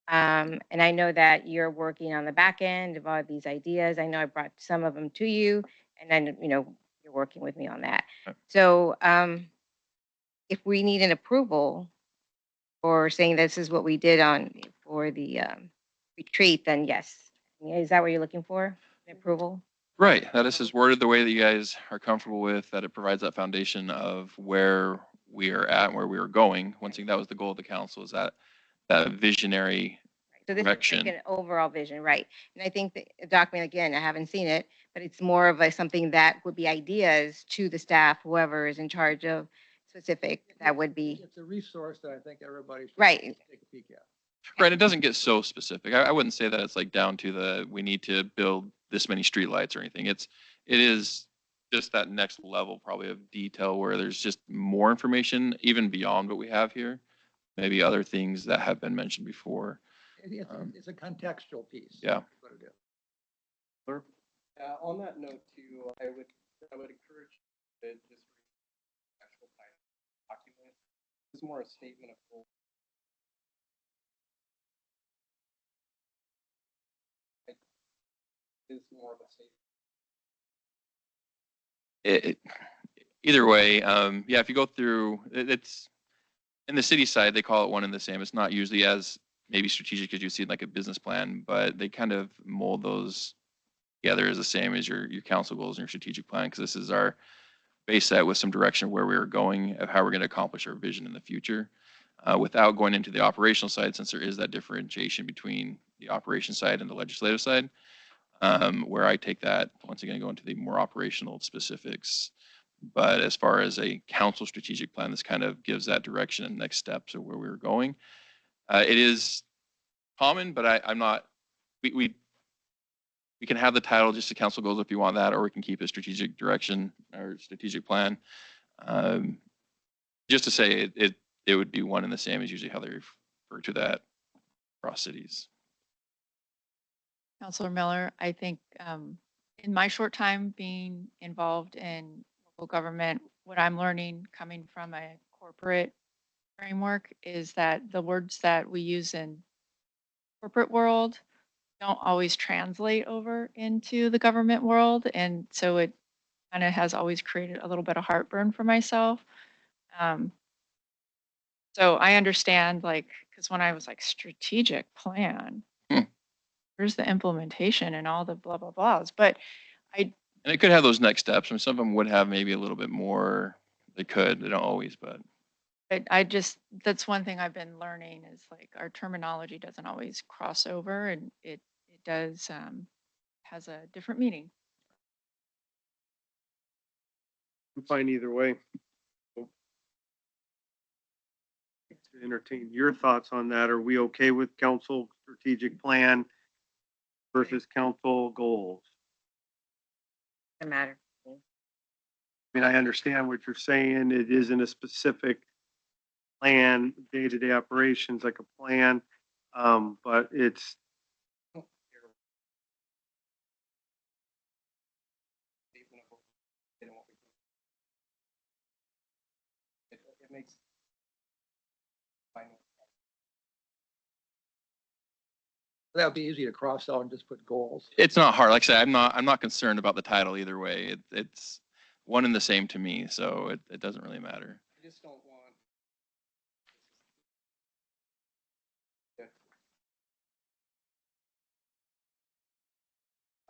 And I know that you're working on the back end of all these ideas. I know I brought some of them to you, and then, you're working with me on that. So if we need an approval for saying this is what we did for the retreat, then yes. Is that what you're looking for? An approval? Right, that is worded the way that you guys are comfortable with, that it provides that foundation of where we are at and where we are going. Once again, that was the goal of the council, is that visionary So this is direction. like an overall vision, right? And I think the document, again, I haven't seen it, but it's more of something that would be ideas to the staff, whoever is in charge of specific, that would be, It's a resource that I think everybody should Right. take a peek at. Right, it doesn't get so specific. I wouldn't say that it's like down to we need to build this many streetlights or anything. It is just that next level probably of detail where there's just more information even beyond what we have here. Maybe other things that have been mentioned before. It's a contextual piece. Yeah. That's what it is. On that note too, I would encourage you to just read the actual title document. It's more a statement of goals. It's more of a statement. Either way, yeah, if you go through, it's in the city side, they call it one and the same. It's not usually as maybe strategic as you see in like a business plan, but they kind of mold those together as the same as your council goals and your strategic plan, because this is our base set with some direction of where we are going, of how we're going to accomplish our vision in the future, without going into the operational side, since there is that differentiation between the operation side and the legislative side, where I take that, once again, go into the more operational specifics. But as far as a council strategic plan, this kind of gives that direction and next steps of where we're going. It is common, but I'm not, we can have the title just the council goals if you want that, or we can keep a strategic direction or strategic plan. Just to say it would be one and the same is usually how they refer to that across cities. Councilor Miller, I think in my short time being involved in local government, what I'm learning coming from a corporate framework is that the words that we use in corporate world don't always translate over into the government world. And so it kind of has always created a little bit of heartburn for myself. So I understand, like, because when I was like strategic plan, here's the implementation and all the blah, blah, blahs. But And it could have those next steps. I mean, some of them would have maybe a little bit more. They could. They don't always, but. I just, that's one thing I've been learning is like our terminology doesn't always cross over, and it does, has a different meaning. I'm fine either way. To entertain your thoughts on that. Are we okay with council strategic plan versus council goals? doesn't matter. I mean, I understand what you're saying. It isn't a specific plan, day-to-day operations like a plan, but it's It makes That would be easy to cross out and just put goals. It's not hard. Like I say, I'm not concerned about the title either way. It's one and the same to me, so it doesn't really matter. I just don't want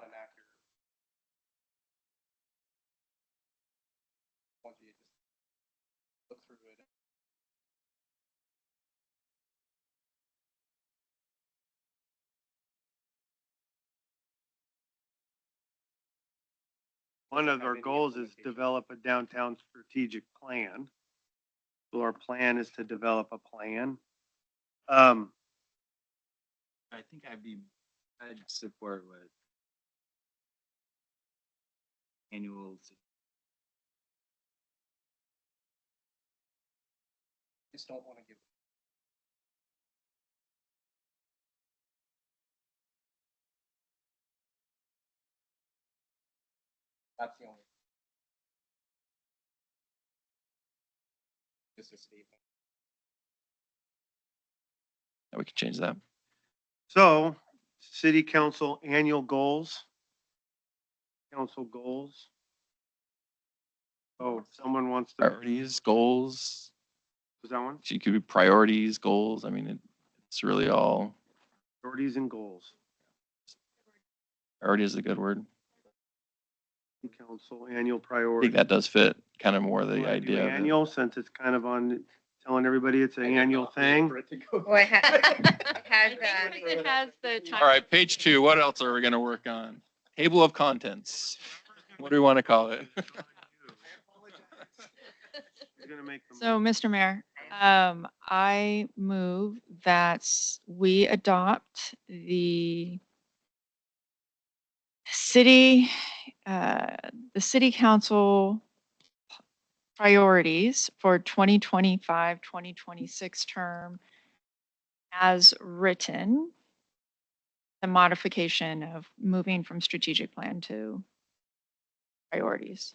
an accurate. Want you to just look through it. One of Have our any goals is implementation. develop a downtown strategic plan. So our plan is to develop a plan. I think I'd support what annual. Just don't want to give. That's the only. Just a statement. Yeah, we can change that. So, city council annual goals. Council goals. Oh, someone wants to, Priorities, goals. was that one? You could be priorities, goals. I mean, it's really all, Priorities and goals. priority is a good word. City council annual I priority. think that does fit kind of more the Wanna do idea of it. annual, since it's kind of on, telling everybody it's an annual thing. Well, it has, it has, It has the time. All right, page 2. What else are we going to work on? Table of contents. What do we want to call it? Who's gonna make the So, motion? Mr. Mayor, I move that we adopt the city, the city council priorities for 2025, 2026 term as written, the modification of moving from strategic plan to priorities.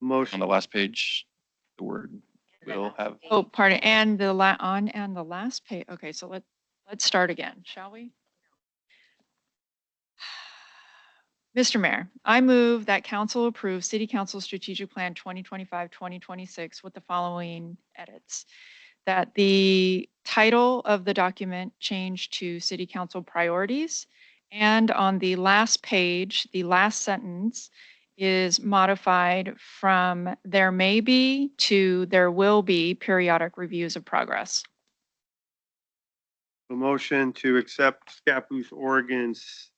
On Motion. the last page, the word will have. Oh, pardon, and the and the last page. Okay, so let's start again, shall we? Mr. Mayor, I move that council approve City Council Strategic Plan 2025-2026 with the following edits. That the title of the document change to City Council Priorities, and on the last page, the last sentence is modified from there may be to there will be periodic reviews of progress. A motion to accept Scappoose, Oregon's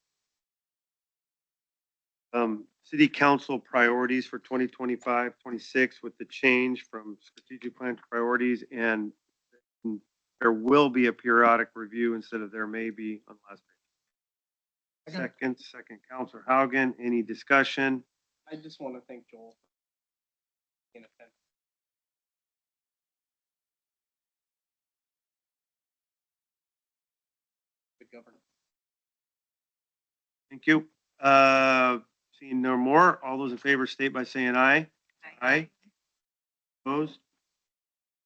city council priorities for 2025-26 with the change from strategic plan to priorities, and there will be a periodic review instead of there may be on the last page. Second, Counselor Haugen, any discussion? I just want to thank Joel. In a sense. Good governance. Thank you. Seeing no more, all those in favor state by saying aye. Aye. Opposed?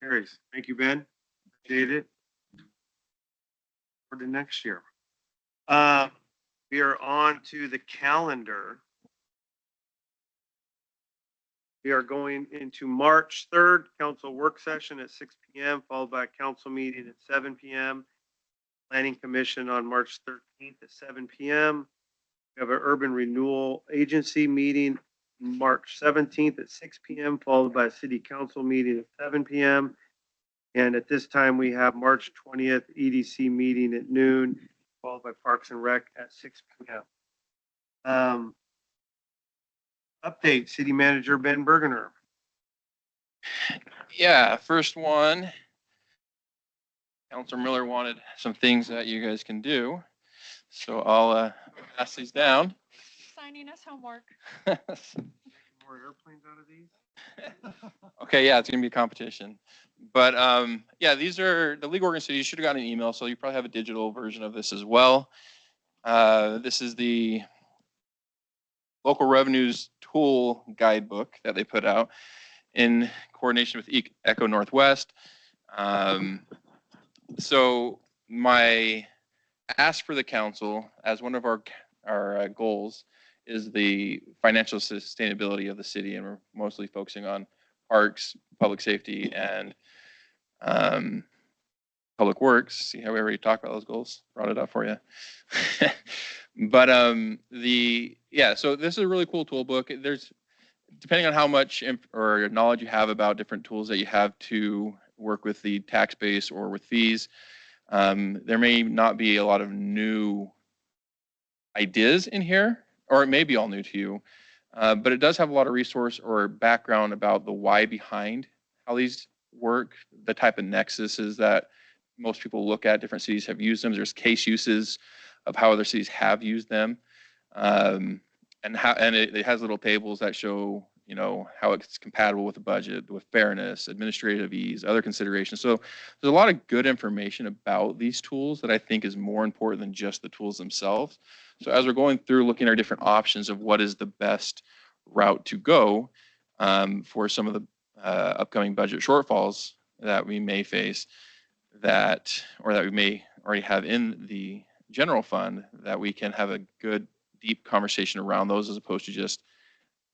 Carries. Thank you, Ben. Appreciate it. For the next year. We are on to the calendar. We are going into March 3rd, council work session at 6 PM, followed by a council meeting at 7 PM. Planning Commission on March 13th at 7 PM. We have an urban renewal agency meeting March 17th at 6 PM, followed by a city council meeting at 7 PM. And at this time, we have March 20th EDC meeting at noon, followed by Parks and Rec at 6 PM. Update, City Manager Ben Bergener. Yeah, first one. Counselor Miller wanted some things that you guys can do. So I'll pass these down. Signing us homework. More airplanes out of these? Okay, yeah, it's gonna be a competition. But yeah, these are the League of Oregon Cities. You should have gotten an email, so you probably have a digital version of this as well. This is the local revenues tool guidebook that they put out in coordination with Echo Northwest. So my ask for the council as one of our goals is the financial sustainability of the city, and we're mostly focusing on parks, public safety, and public works. See how we already talked about those goals? Brought it up for you. But so this is a really cool tool book. depending on how much or knowledge you have about different tools that you have to work with the tax base or with fees, there may not be a lot of new ideas in here, or it may be all new to you, but it does have a lot of resource or background about the why behind how these work, the type of nexuses that most people look at. Different cities have used them. There's case uses of how other cities have used them, and it has little tables that show, you know, how it's compatible with the budget, with fairness, administrative ease, other considerations. So there's a lot of good information about these tools that I think is more important than just the tools themselves. So as we're going through looking at our different options of what is the best route to go for some of the upcoming budget shortfalls that we may face, that we may already have in the general fund, that we can have a good deep conversation around those as opposed to just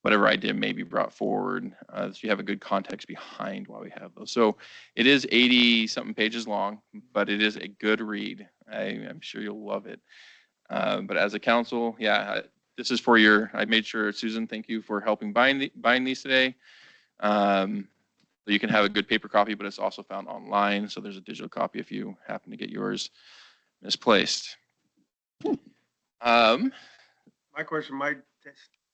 whatever idea may be brought forward. So you have a good context behind why we have those. So it is 80 something pages long, but it is a good read. I'm sure you'll love it. But as a council, yeah, this is for your, I made sure, Susan, thank you for helping bind these today. So you can have a good paper copy, but it's also found online. So there's a digital copy if you happen to get yours misplaced. My question, my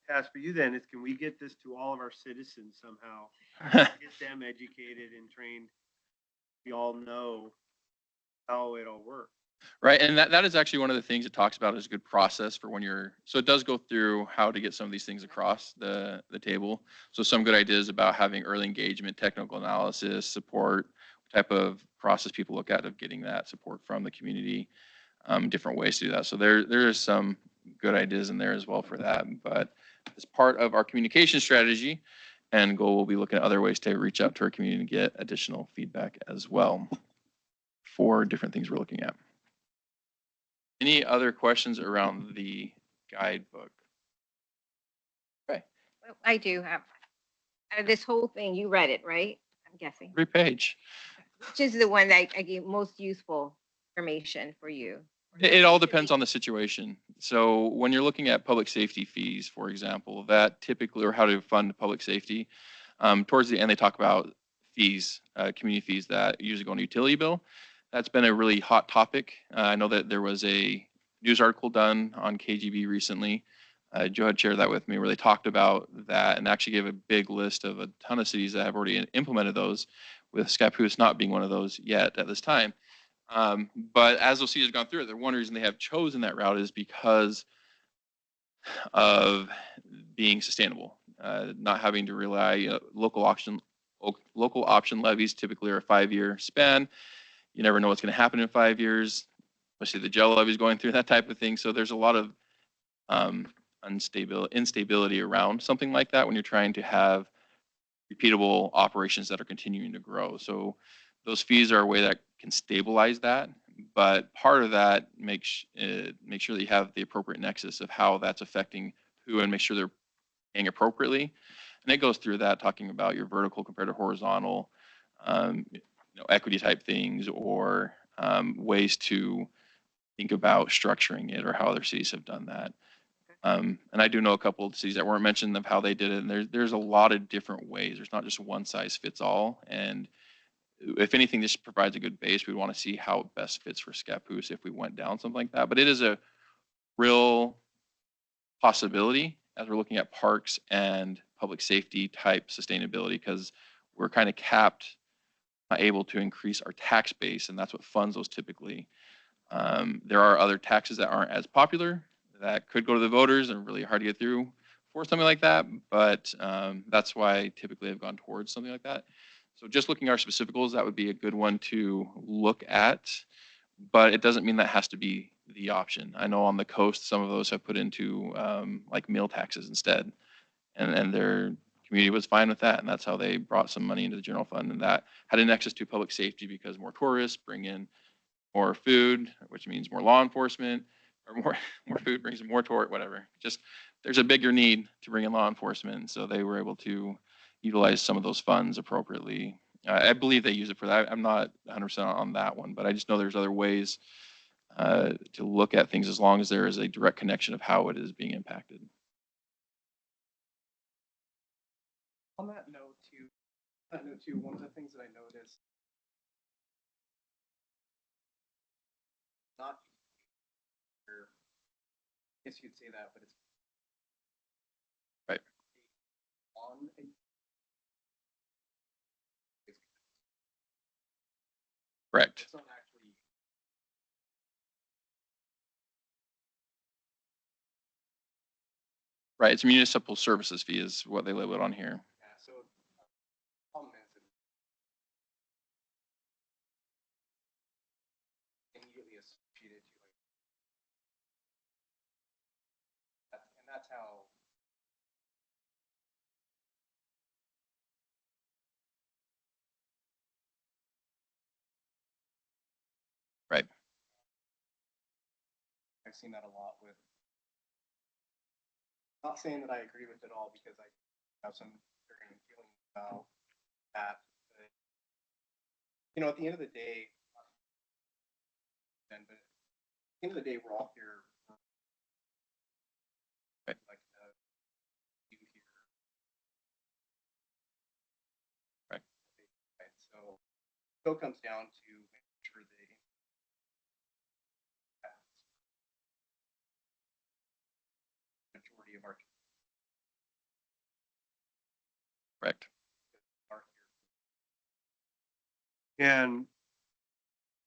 task for you then is, can we get this to all of our citizens somehow? Get them educated and trained. We all know how it all works. Right, and that is actually one of the things it talks about as a good process for when you're, so it does go through how to get some of these things across the table. So some good ideas about having early engagement, technical analysis, support, type of process people look at of getting that support from the community, different ways to do that. So there is some good ideas in there as well for that. But as part of our communication strategy and goal, we'll be looking at other ways to reach out to our community and get additional feedback as well for different things we're looking at. Any other questions around the guidebook? Okay. Well, I do have, this whole thing, you read it, right? I'm guessing. Every page. Which is the one that I gave most useful information for you? It all depends on the situation. So when you're looking at public safety fees, for example, that typically, or how to fund public safety, towards the end, they talk about fees, community fees that usually go on a utility bill. That's been a really hot topic. I know that there was a news article done on KGB recently. Joe had shared that with me, where they talked about that and actually gave a big list of a ton of cities that have already implemented those, with Scappoose not being one of those yet at this time. But as those cities have gone through it, the one reason they have chosen that route is because of being sustainable, not having to rely, local option levies typically are a 5-year span. You never know what's going to happen in 5 years, especially the gel levy is going through that type of thing. So there's a lot of instability around something like that when you're trying to have repeatable operations that are continuing to grow. So those fees are a way that can stabilize that, but part of that make sure that you have the appropriate nexus of how that's affecting who, and make sure they're paying appropriately. And it goes through that, talking about your vertical compared to horizontal, equity type things, or ways to think about structuring it, or how other cities have done that. And I do know a couple of cities that weren't mentioned of how they did it. And there's a lot of different ways. There's not just one size fits all. And if anything, this provides a good base. We want to see how it best fits for Scappoose if we went down something like that. But it is a real possibility as we're looking at parks and public safety type sustainability, because we're kind of capped, not able to increase our tax base, and that's what funds those typically. There are other taxes that aren't as popular that could go to the voters and really hard to get through for something like that, but that's why typically I've gone towards something like that. So just looking at our specific goals, that would be a good one to look at, but it doesn't mean that has to be the option. I know on the coast, some of those have put into like meal taxes instead, and their community was fine with that, and that's how they brought some money into the general fund, and that had a nexus to public safety, because more tourists bring in more food, which means more law enforcement, or more food brings in more whatever. Just there's a bigger need to bring in law enforcement, so they were able to utilize some of those funds appropriately. I believe they use it for that. I'm not 100% on that one, but I just know there's other ways to look at things, as long as there is a direct connection of how it is being impacted. On that note too, one of the things that I noticed, not, I guess you'd say that, but it's Right. on a Correct. it's not actually Right. It's municipal services fee is what they label it on here. yeah, so problem is it immediately associated to like and that's how Right. I've seen that a lot with, not saying that I agree with it all because I have some varying feelings about that. But, you know, at the end of the day, then, but at the end of the day, we're all here. Right. Like you here. Right. Right. So it still comes down to making sure they majority of our Correct. are And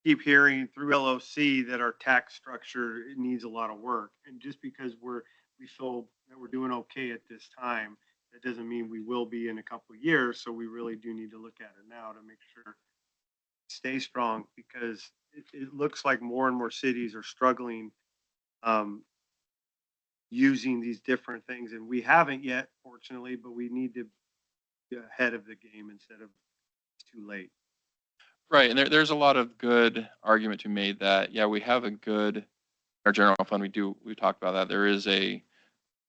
keep hearing through LOC that our tax structure it needs a lot of work. And just because we feel that we're doing okay at this time, that doesn't mean we will be in a couple of years. So we really do need to look at it now to make sure it stay strong because it looks like more and more cities are struggling using these different things. And we haven't yet, fortunately, but we need to be ahead of the game instead of it's too late. Right. And there's a lot of good argument to be made that, yeah, we have a good, our general fund, we talked about that. There is a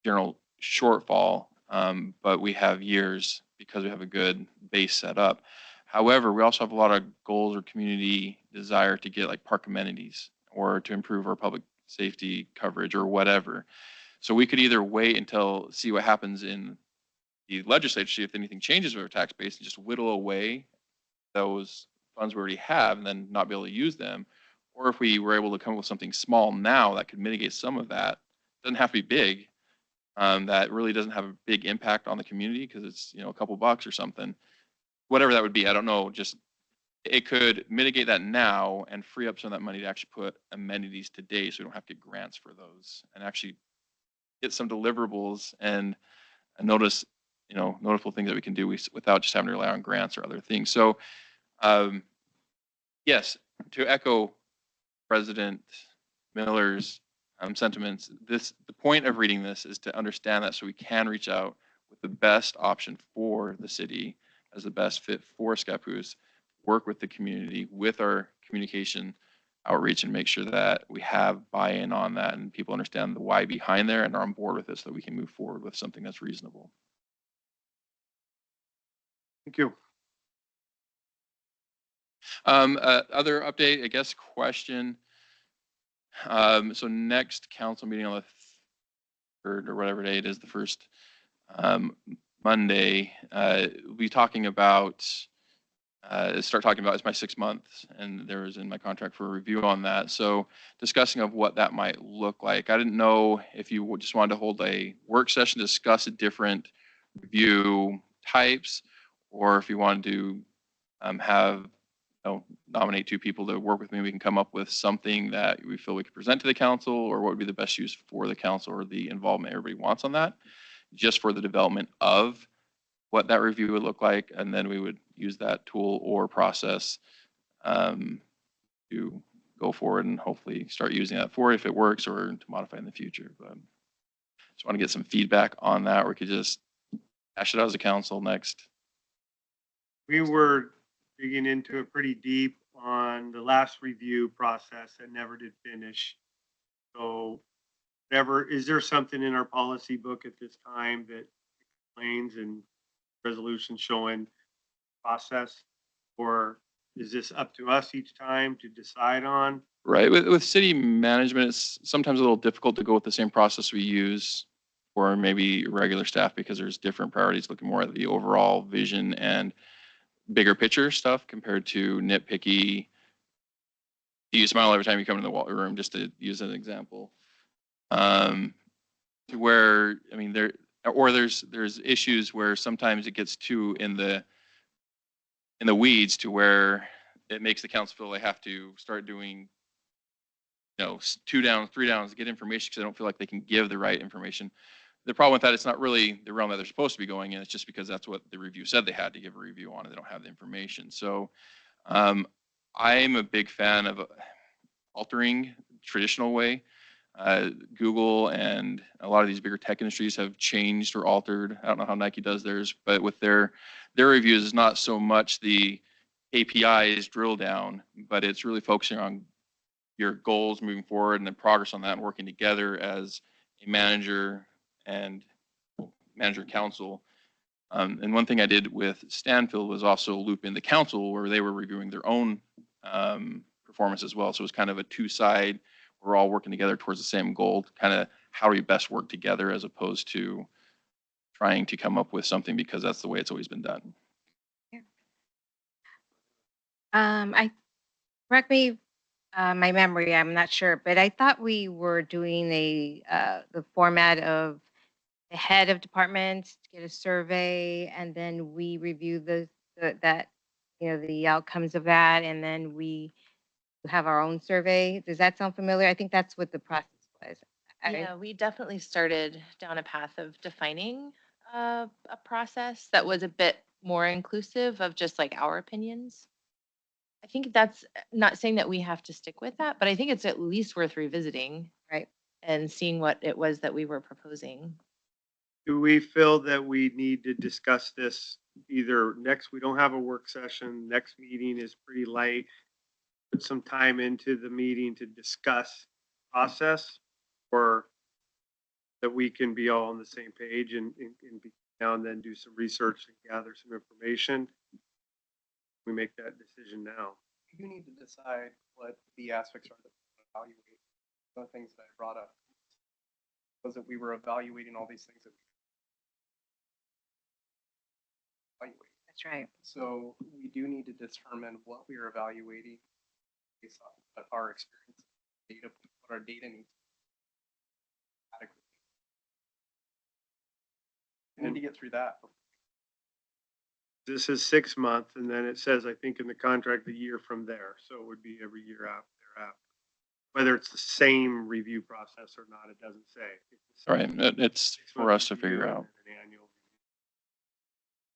general shortfall, but we have years because we have a good base set up. However, we also have a lot of goals or community desire to get like park amenities or to improve our public safety coverage or whatever. So we could either wait until see what happens in the legislature, see if anything changes with our tax base and just whittle away those funds we already have and then not be able to use them. Or if we were able to come up with something small now that could mitigate some of that, doesn't have to be big, that really doesn't have a big impact on the community because it's, you know, a couple bucks or something, whatever that would be. I don't know. Just it could mitigate that now and free up some of that money to actually put amenities today so we don't have to get grants for those and actually get some deliverables and notice, you know, noticeable things that we can do without just having to rely on grants or other things. So yes, to echo President Miller's sentiments, the point of reading this is to understand that so we can reach out with the best option for the city as the best fit for Scappoose, work with the community, with our communication outreach and make sure that we have buy-in on that and people understand the why behind there and are on board with it so that we can move forward with something that's reasonable. Thank you. Other update, I guess, question. So next council meeting on the 3rd or whatever day it is, the first Monday, we'll be talking about, start talking about, it's my 6 months and there was in my contract for a review on that. So discussing of what that might look like. I didn't know if you just wanted to hold a work session, discuss a different review types, or if you wanted to have, nominate 2 people to work with me. We can come up with something that we feel we could present to the council or what would be the best use for the council or the involvement everybody wants on that, just for the development of what that review would look like. And then we would use that tool or process to go forward and hopefully start using that for if it works or to modify in the future. But just want to get some feedback on that. Or we could just hash it out as a council next. We were digging into it pretty deep on the last review process that never did finish. So is there something in our policy book at this time that explains and resolution showing process? Or is this up to us each time to decide on? Right. With city management, it's sometimes a little difficult to go with the same process we use or maybe regular staff, because there's different priorities, looking more at the overall vision and bigger picture stuff compared to nitpicky. Do you smile every time you come into the room, just to use an example? To where, I mean, there's issues where sometimes it gets too in the weeds, to where it makes the council feel they have to start doing, 2 downs, 3 downs to get information, because they don't feel like they can give the right information. The problem with that, it's not really the realm that they're supposed to be going in. It's just because that's what the review said they had to give a review on, and they don't have the information. So I'm a big fan of altering traditional way. Google and a lot of these bigger tech industries have changed or altered. I don't know how Nike does theirs, but with their reviews, is not so much the KPIs drill down, but it's really focusing on your goals moving forward and the progress on that, and working together as a manager and manager council. And one thing I did with Stanfield was also loop in the council, where they were reviewing their own performance as well. So it was kind of a two-side, we're all working together towards the same goal, kind of how do we best work together, as opposed to trying to come up with something because that's the way it's always been done. Correct me, my memory, I'm not sure, but I thought we were doing the format of the head of departments to get a survey, and then we review the outcomes of that, and then we have our own survey. Does that sound familiar? I think that's what the process was. Yeah, we definitely started down a path of defining a process that was a bit more inclusive of just like our opinions. I think that's not saying that we have to stick with that, but I think it's at least worth revisiting, right? And seeing what it was that we were proposing. Do we feel that we need to discuss this either next, we don't have a work session, next meeting is pretty light, put some time into the meeting to discuss process, or that we can be all on the same page and now and then do some research and gather some information? We make that decision now. You need to decide what the aspects are that we evaluate. One of the things that I brought up was that we were evaluating all these things that we evaluate. That's right. So we do need to determine what we are evaluating based on what our experience, data, what our data needs. Adequately. We need to get through that. This is 6 months, and then it says, I think in the contract, the year from there. So it would be every year after. Whether it's the same review process or not, it doesn't say. Right. It's for us to figure out.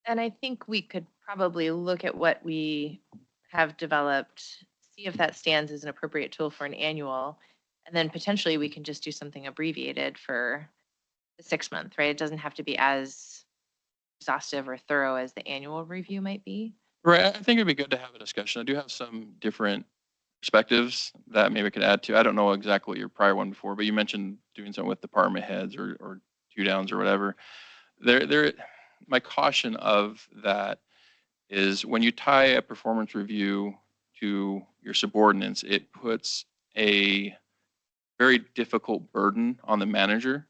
And I think we could probably look at what we have developed, see if that stands as an appropriate tool for an annual, and then potentially we can just do something abbreviated for the 6 month, right? It doesn't have to be as exhaustive or thorough as the annual review might be. Right. I think it'd be good to have a discussion. I do have some different perspectives that maybe I could add to. I don't know exactly what your prior one before, but you mentioned doing something with department heads or 2 downs or whatever. My caution of that is when you tie a performance review to your subordinates, it puts a very difficult burden on the manager,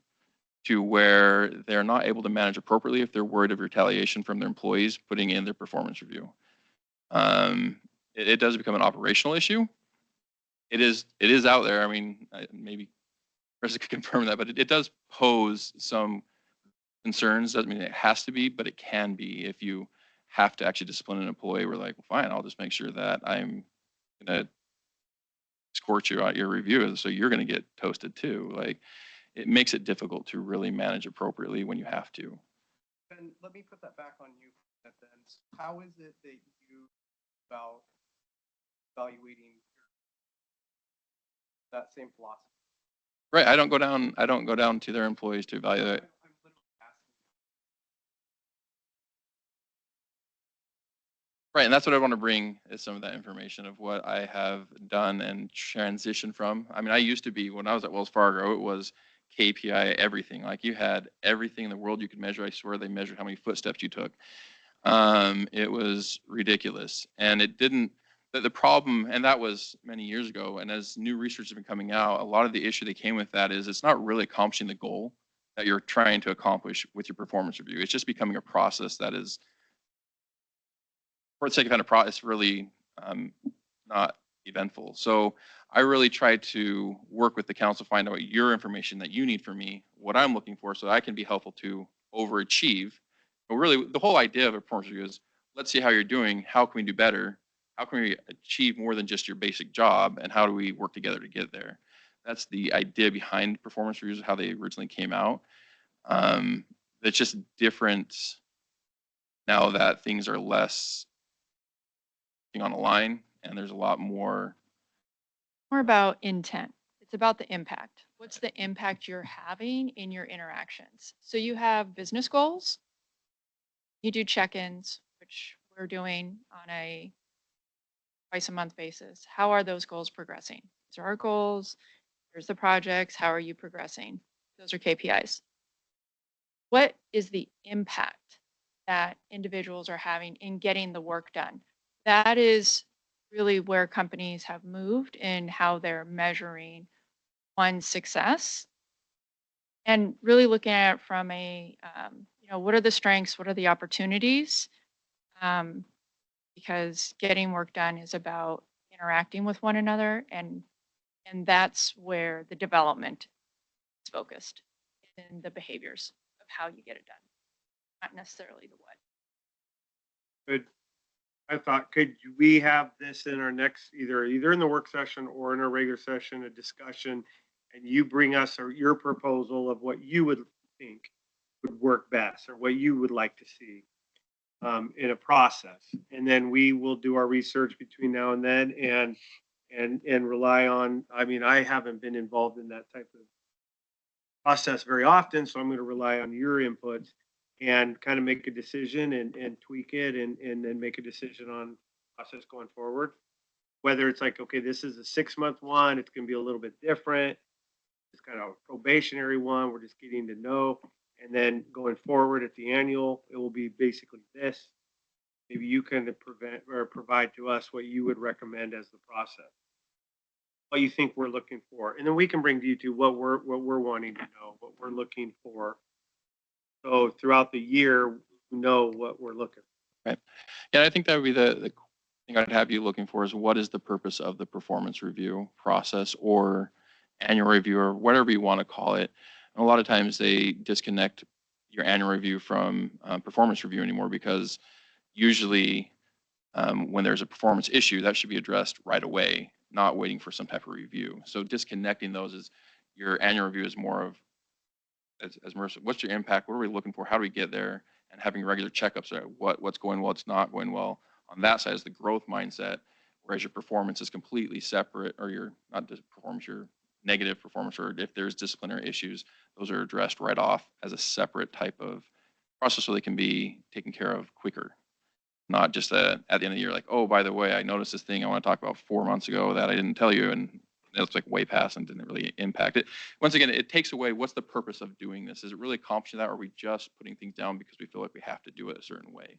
to where they're not able to manage appropriately if they're worried of retaliation from their employees putting in their performance review. It does become an operational issue. It is out there. I mean, maybe Chris could confirm that, but it does pose some concerns. Doesn't mean it has to be, but it can be. If you have to actually discipline an employee, we're like, well, fine, I'll just make sure that I'm gonna scorch you out your review, so you're gonna get toasted too. Like, it makes it difficult to really manage appropriately when you have to. Ben, let me put that back on you then. How is it that you about evaluating that same philosophy? Right. I don't go down to their employees to evaluate. I'm literally asking. Right. And that's what I want to bring, is some of that information of what I have done and transitioned from. I mean, I used to be, when I was at Wells Fargo, it was KPI everything. Like, you had everything in the world you could measure. I swear they measured how many footsteps you took. It was ridiculous. And it didn't, the problem, and that was many years ago, and as new research has been coming out, a lot of the issue that came with that is it's not really accomplishing the goal that you're trying to accomplish with your performance review. It's just becoming a process that is, for the sake of having a process, really not eventful. So I really try to work with the council, find out your information that you need from me, what I'm looking for, so I can be helpful to overachieve. But really, the whole idea of a performance review is, let's see how you're doing. How can we do better? How can we achieve more than just your basic job? And how do we work together to get there? That's the idea behind performance reviews, how they originally came out. It's just different now that things are less on the line and there's a lot more. More about intent. It's about the impact. What's the impact you're having in your interactions? So you have business goals. You do check-ins, which we're doing on a twice a month basis. How are those goals progressing? These are our goals. Here's the projects. How are you progressing? Those are KPIs. What is the impact that individuals are having in getting the work done? That is really where companies have moved in how they're measuring one's success, and really looking at it from a, what are the strengths, what are the opportunities? Because getting work done is about interacting with one another, and that's where the development is focused, in the behaviors of how you get it done, not necessarily the what. Good. I thought, could we have this in our next, either in the work session or in our regular session, a discussion, and you bring us your proposal of what you would think would work best, or what you would like to see in a process, and then we will do our research between now and then, and rely on. I mean, I haven't been involved in that type of process very often, so I'm going to rely on your input and kind of make a decision and tweak it, and then make a decision on process going forward. Whether it's like, okay, this is a 6-month one, it's going to be a little bit different. It's kind of a probationary one. We're just getting to know. And then going forward at the annual, it will be basically this. Maybe you can provide to us what you would recommend as the process, what you think we're looking for. And then we can bring to you to what we're wanting to know, what we're looking for. So throughout the year, we know what we're looking for. Right. Yeah, I think that would be the thing I'd have you looking for, is what is the purpose of the performance review process or annual review, or whatever you want to call it. And a lot of times they disconnect your annual review from performance review anymore, because usually when there's a performance issue, that should be addressed right away, not waiting for some type of review. So disconnecting those is, your annual review is more of, as Marissa, what's your impact? What are we looking for? How do we get there? And having regular checkups at what's going well, what's not going well. On that side is the growth mindset, whereas your performance is completely separate, or your, not just performance, your negative performance, or if there's disciplinary issues, those are addressed right off as a separate type of process, so they can be taken care of quicker. Not just at the end of the year, like, oh, by the way, I noticed this thing I want to talk about 4 months ago that I didn't tell you, and it's like way past and didn't really impact it. Once again, it takes away, what's the purpose of doing this? Is it really accomplishing that, or are we just putting things down because we feel like we have to do it a certain way?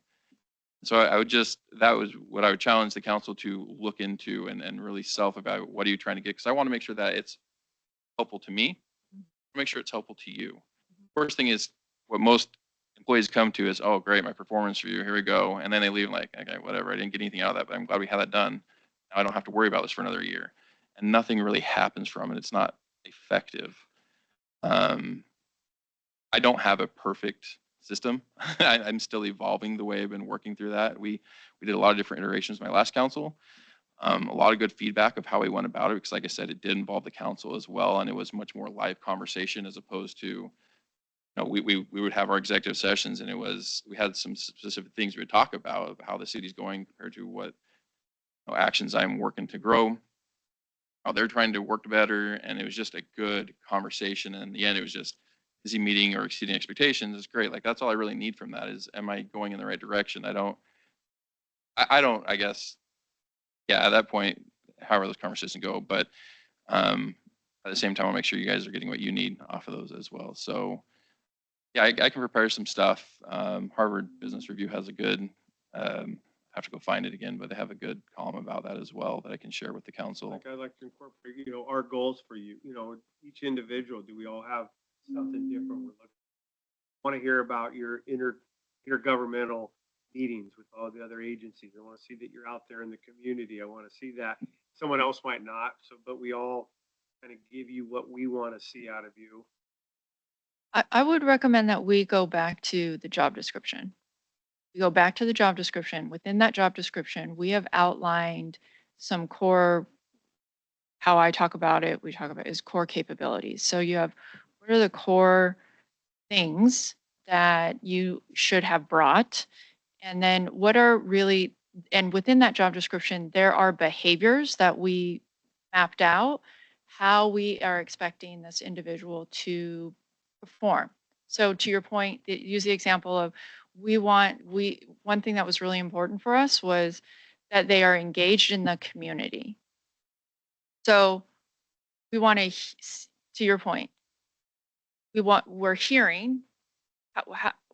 So I would just, that was what I would challenge the council to look into, and really self-evaluate. What are you trying to get? Because I want to make sure that it's helpful to me, make sure it's helpful to you. First thing is, what most employees come to is, oh, great, my performance review, here we go. And then they leave like, okay, whatever, I didn't get anything out of that, but I'm glad we had that done. Now I don't have to worry about this for another year. And nothing really happens from it. It's not effective. I don't have a perfect system. I'm still evolving the way I've been working through that. We did a lot of different iterations in my last council. A lot of good feedback of how we went about it, because like I said, it did involve the council as well, and it was much more live conversation, as opposed to, we would have our executive sessions, and we had some specific things we would talk about of how the city's going compared to what actions I'm working to grow, how they're trying to work better, and it was just a good conversation. And in the end, it was just, is he meeting or exceeding expectations? It's great. Like, that's all I really need from that is, am I going in the right direction? I don't, I guess, yeah, at that point, however those conversations go, but at the same time, I'll make sure you guys are getting what you need off of those as well. So yeah, I can prepare some stuff. Harvard Business Review has a good, have to go find it again, but they have a good column about that as well that I can share with the council. Like, I'd like to incorporate, our goals for you, each individual. Do we all have something different. We're looking, want to hear about your intergovernmental meetings with all the other agencies. I want to see that you're out there in the community. I want to see that someone else might not. So, but we all kind of give you what we want to see out of you. I would recommend that we go back to the job description. We go back to the job description. Within that job description, we have outlined some core, how I talk about it, we talk about is core capabilities. So you have, what are the core things that you should have brought? And then what are really, and within that job description, there are behaviors that we mapped out, how we are expecting this individual to perform. So to your point, use the example of one thing that was really important for us was that they are engaged in the community. So we want to your point, we're hearing,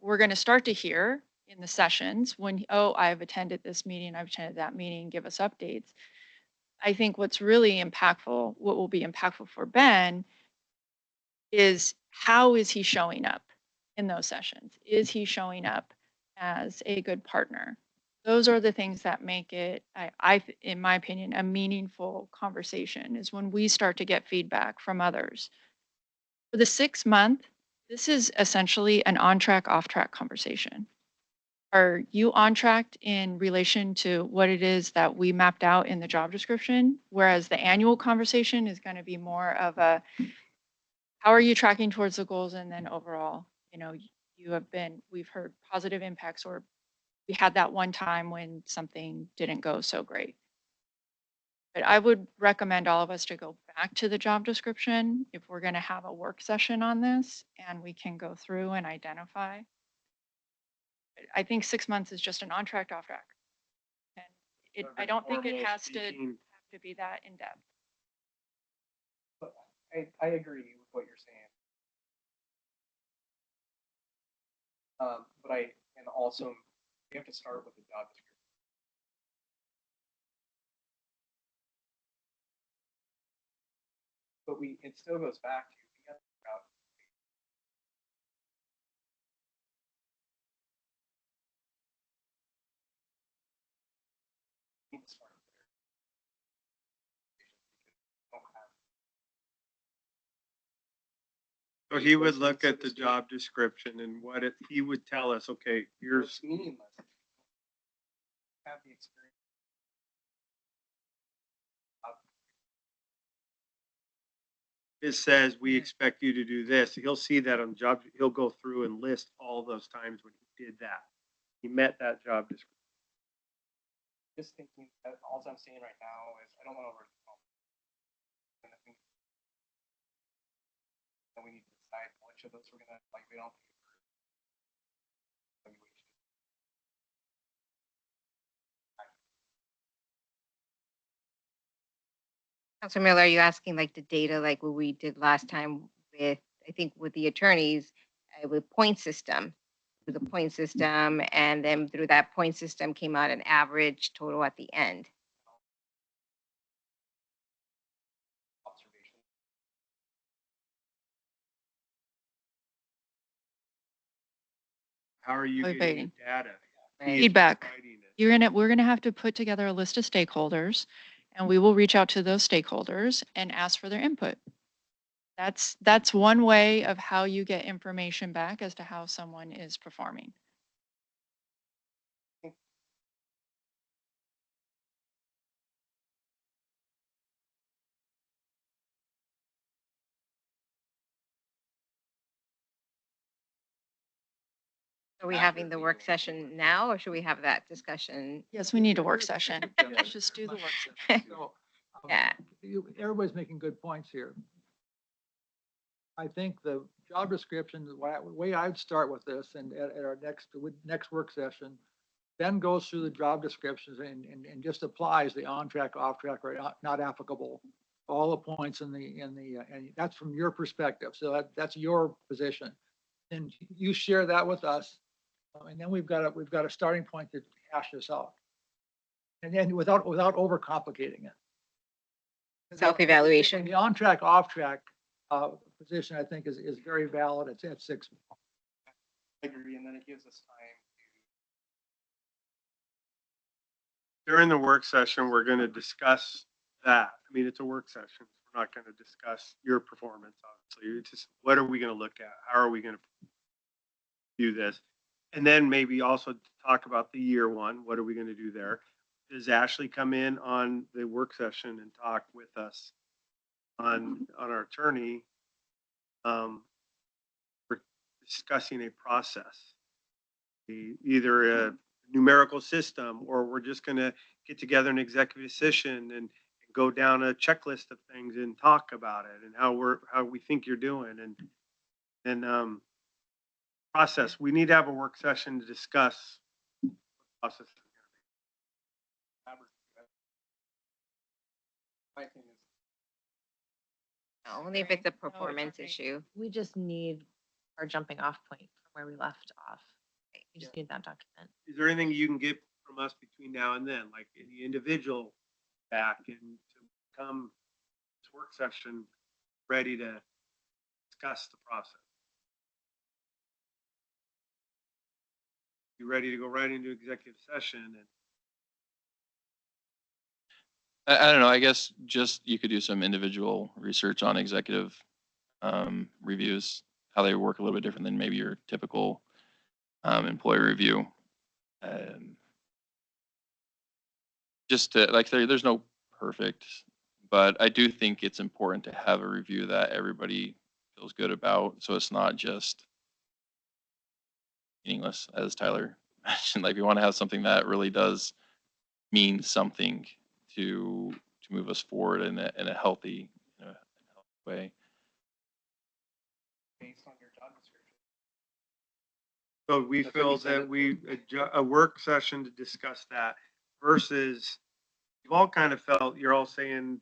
we're going to start to hear in the sessions when, oh, I've attended this meeting, I've attended that meeting, give us updates. I think what's really impactful, what will be impactful for Ben is how is he showing up in those sessions? Is he showing up as a good partner? Those are the things that make it, in my opinion, a meaningful conversation is when we start to get feedback from others. For the 6 month, this is essentially an on track, off track conversation. Are you on track in relation to what it is that we mapped out in the job description? Whereas the annual conversation is going to be more of a, how are you tracking towards the goals? And then overall, we've heard positive impacts, or we had that one time when something didn't go so great. But I would recommend all of us to go back to the job description if we're going to have a work session on this and we can go through and identify. I think 6 months is just an on track, off track. And I don't think it has to be that in depth. But I agree with what you're saying. And also we have to start with the job description. But it still goes back to, we have to figure out. We need to start there. Don't have So he would look at the job description and he would tell us, okay, here's, it's meaningless. Have the experience. it says, we expect you to do this. He'll see that on job, he'll go through and list all those times when he did that. He met that job description. Just thinking that all I'm saying right now is I don't want to overcome. And I think that we need to decide which of those we're gonna we don't pay for evaluation. Councilor Miller, are you asking like the data, like what we did last time with, I think with the attorneys, with point system, through the point system, and then through that point system came out an average total at the end? Observation. How are you getting Motivating. the data? Right. He is Feedback. providing it. We're gonna have to put together a list of stakeholders, and we will reach out to those stakeholders and ask for their input. That's one way of how you get information back as to how someone is performing. Are we having the work session now, or should we have that discussion? Yes, we need a work session. Let's just do the work session. So, Yeah. Everybody's making good points here. I think the job description, the way I'd start with this and at our next work session, then goes through the job descriptions and just applies the on track, off track, or not applicable, all the points and that's from your perspective. So that's your position. And you share that with us. And then we've got a starting point to hash this out. And then without overcomplicating it. Self-evaluation. The on track, off track position, I think, is very valid. It's at 6. I agree, and then it gives us time During the work session, we're going to discuss that. I mean, it's a work session. We're not going to discuss your performance, obviously. It's just, what are we going to look at? How are we going to do this? And then maybe also talk about the year one. What are we going to do there? Does Ashley come in on the work session and talk with us on our attorney? We're discussing a process, either a numerical system, or we're just going to get together an executive session and go down a checklist of things and talk about it and how we think you're doing and process. We need to have a work session to discuss the process. my thing is Only if it's a performance issue. We just need our jumping off point from where we left off. We just need that document. Is there anything you can get from us between now and then, like any individual back and to come to work session ready to discuss the process? You ready to go right into executive session and I don't know, I guess just you could do some individual research on executive reviews, how they work a little bit different than maybe your typical employee review. Just to, like, there's no perfect, but I do think it's important to have a review that everybody feels good about. So it's not just meaningless, as Tyler mentioned. Like, we want to have something that really does mean something to move us forward in a healthy, way. based on your job description. so we That's what you feel said that a work session to discuss that versus you've all kind of felt, you're all saying,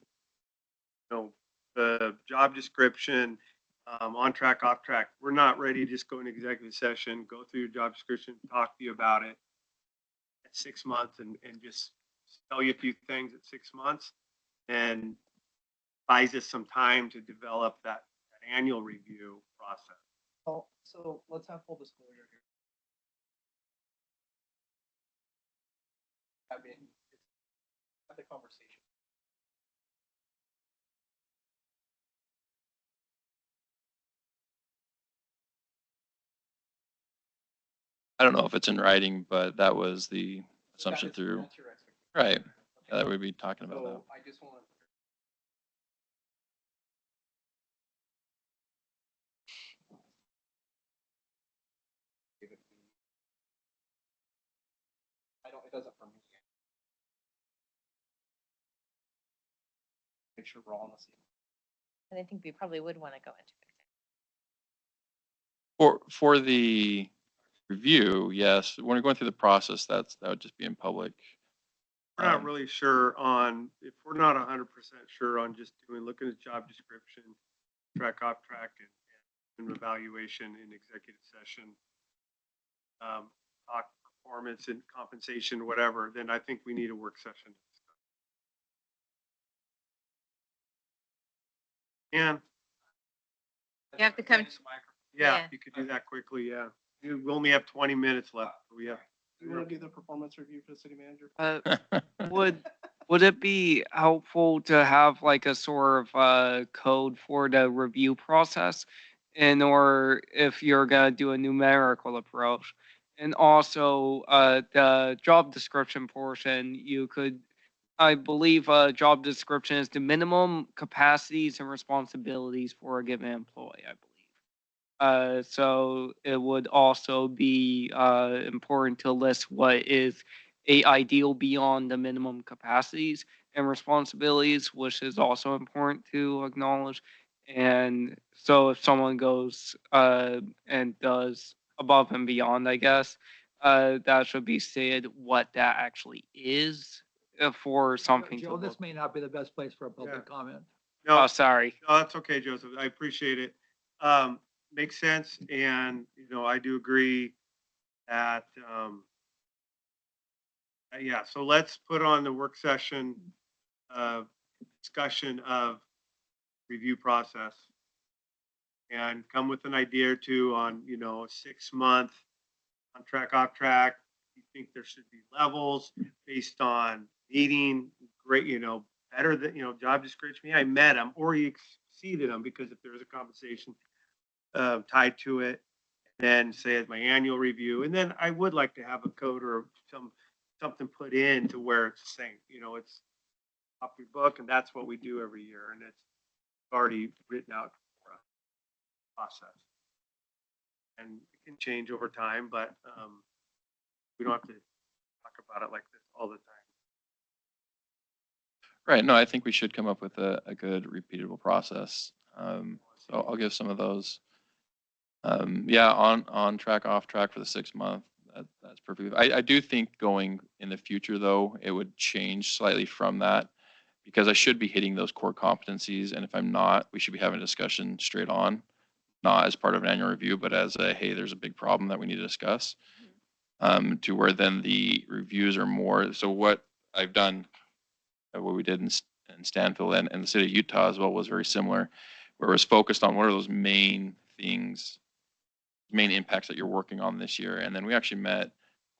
the job description, on track, off track. We're not ready to just go into executive session, go through your job description, talk to you about it at 6 months and just tell you a few things at 6 months and buys us some time to develop that annual review process. Well, so let's have full disclosure here. I mean, have the conversation. I don't know if it's in writing, but that was the assumption That's through, your expectation. right, Okay. that we'd be talking about that. So I just want to. It doesn't for me. Make sure we're all on the same. And I think we probably would want to go into it. For the review, yes, when we're going through the process, that would just be in public. We're not really sure on, if we're not 100% sure on just looking at job description, track, off track and evaluation in executive session, talk performance and compensation, whatever, then I think we need a work session. And You have to come, yeah, Yeah. you could do that quickly. Yeah. We only have 20 minutes left. We have, You want to do the performance review for the city manager? Would it be helpful to have like a sort of code for the review process, or if you're gonna do a numerical approach? And also the job description portion, you could, I believe, job description is the minimum capacities and responsibilities for a given employee, I believe. So it would also be important to list what is a ideal beyond the minimum capacities and responsibilities, which is also important to acknowledge. And so if someone goes and does above and beyond, I guess, that should be said what that actually is for something to Joe, this look. may not be the best place for a public Yeah. comment. no, Oh, sorry. no, that's okay, Joseph. I appreciate it. Makes sense. And, I do agree that, yeah, so let's put on the work session, discussion of review process. and come with an idea or two on, you know, a 6 month on track, off track. You think there should be levels based on meeting great, you know, better than, you know, job description. I met them or you exceeded them because if there's a compensation tied to it, then say at my annual review. And then I would like to have a code or something put in to where it's saying, you know, it's off your book and that's what we do every year. And it's already written out for us process. And it can change over time, but we don't have to talk about it like this all the time. Right. No, I think we should come up with a good repeatable process. So I'll give some of those. Yeah, on track, off track for the 6 month. That's perfect. I do think going in the future though, it would change slightly from that because I should be hitting those core competencies. And if I'm not, we should be having a discussion straight on, not as part of an annual review, but as a, hey, there's a big problem that we need to discuss. To where then the reviews are more. So what I've done, what we did in Stanfield and the city of Utah as well was very similar, where it was focused on what are those main things, main impacts that you're working on this year. And then we actually met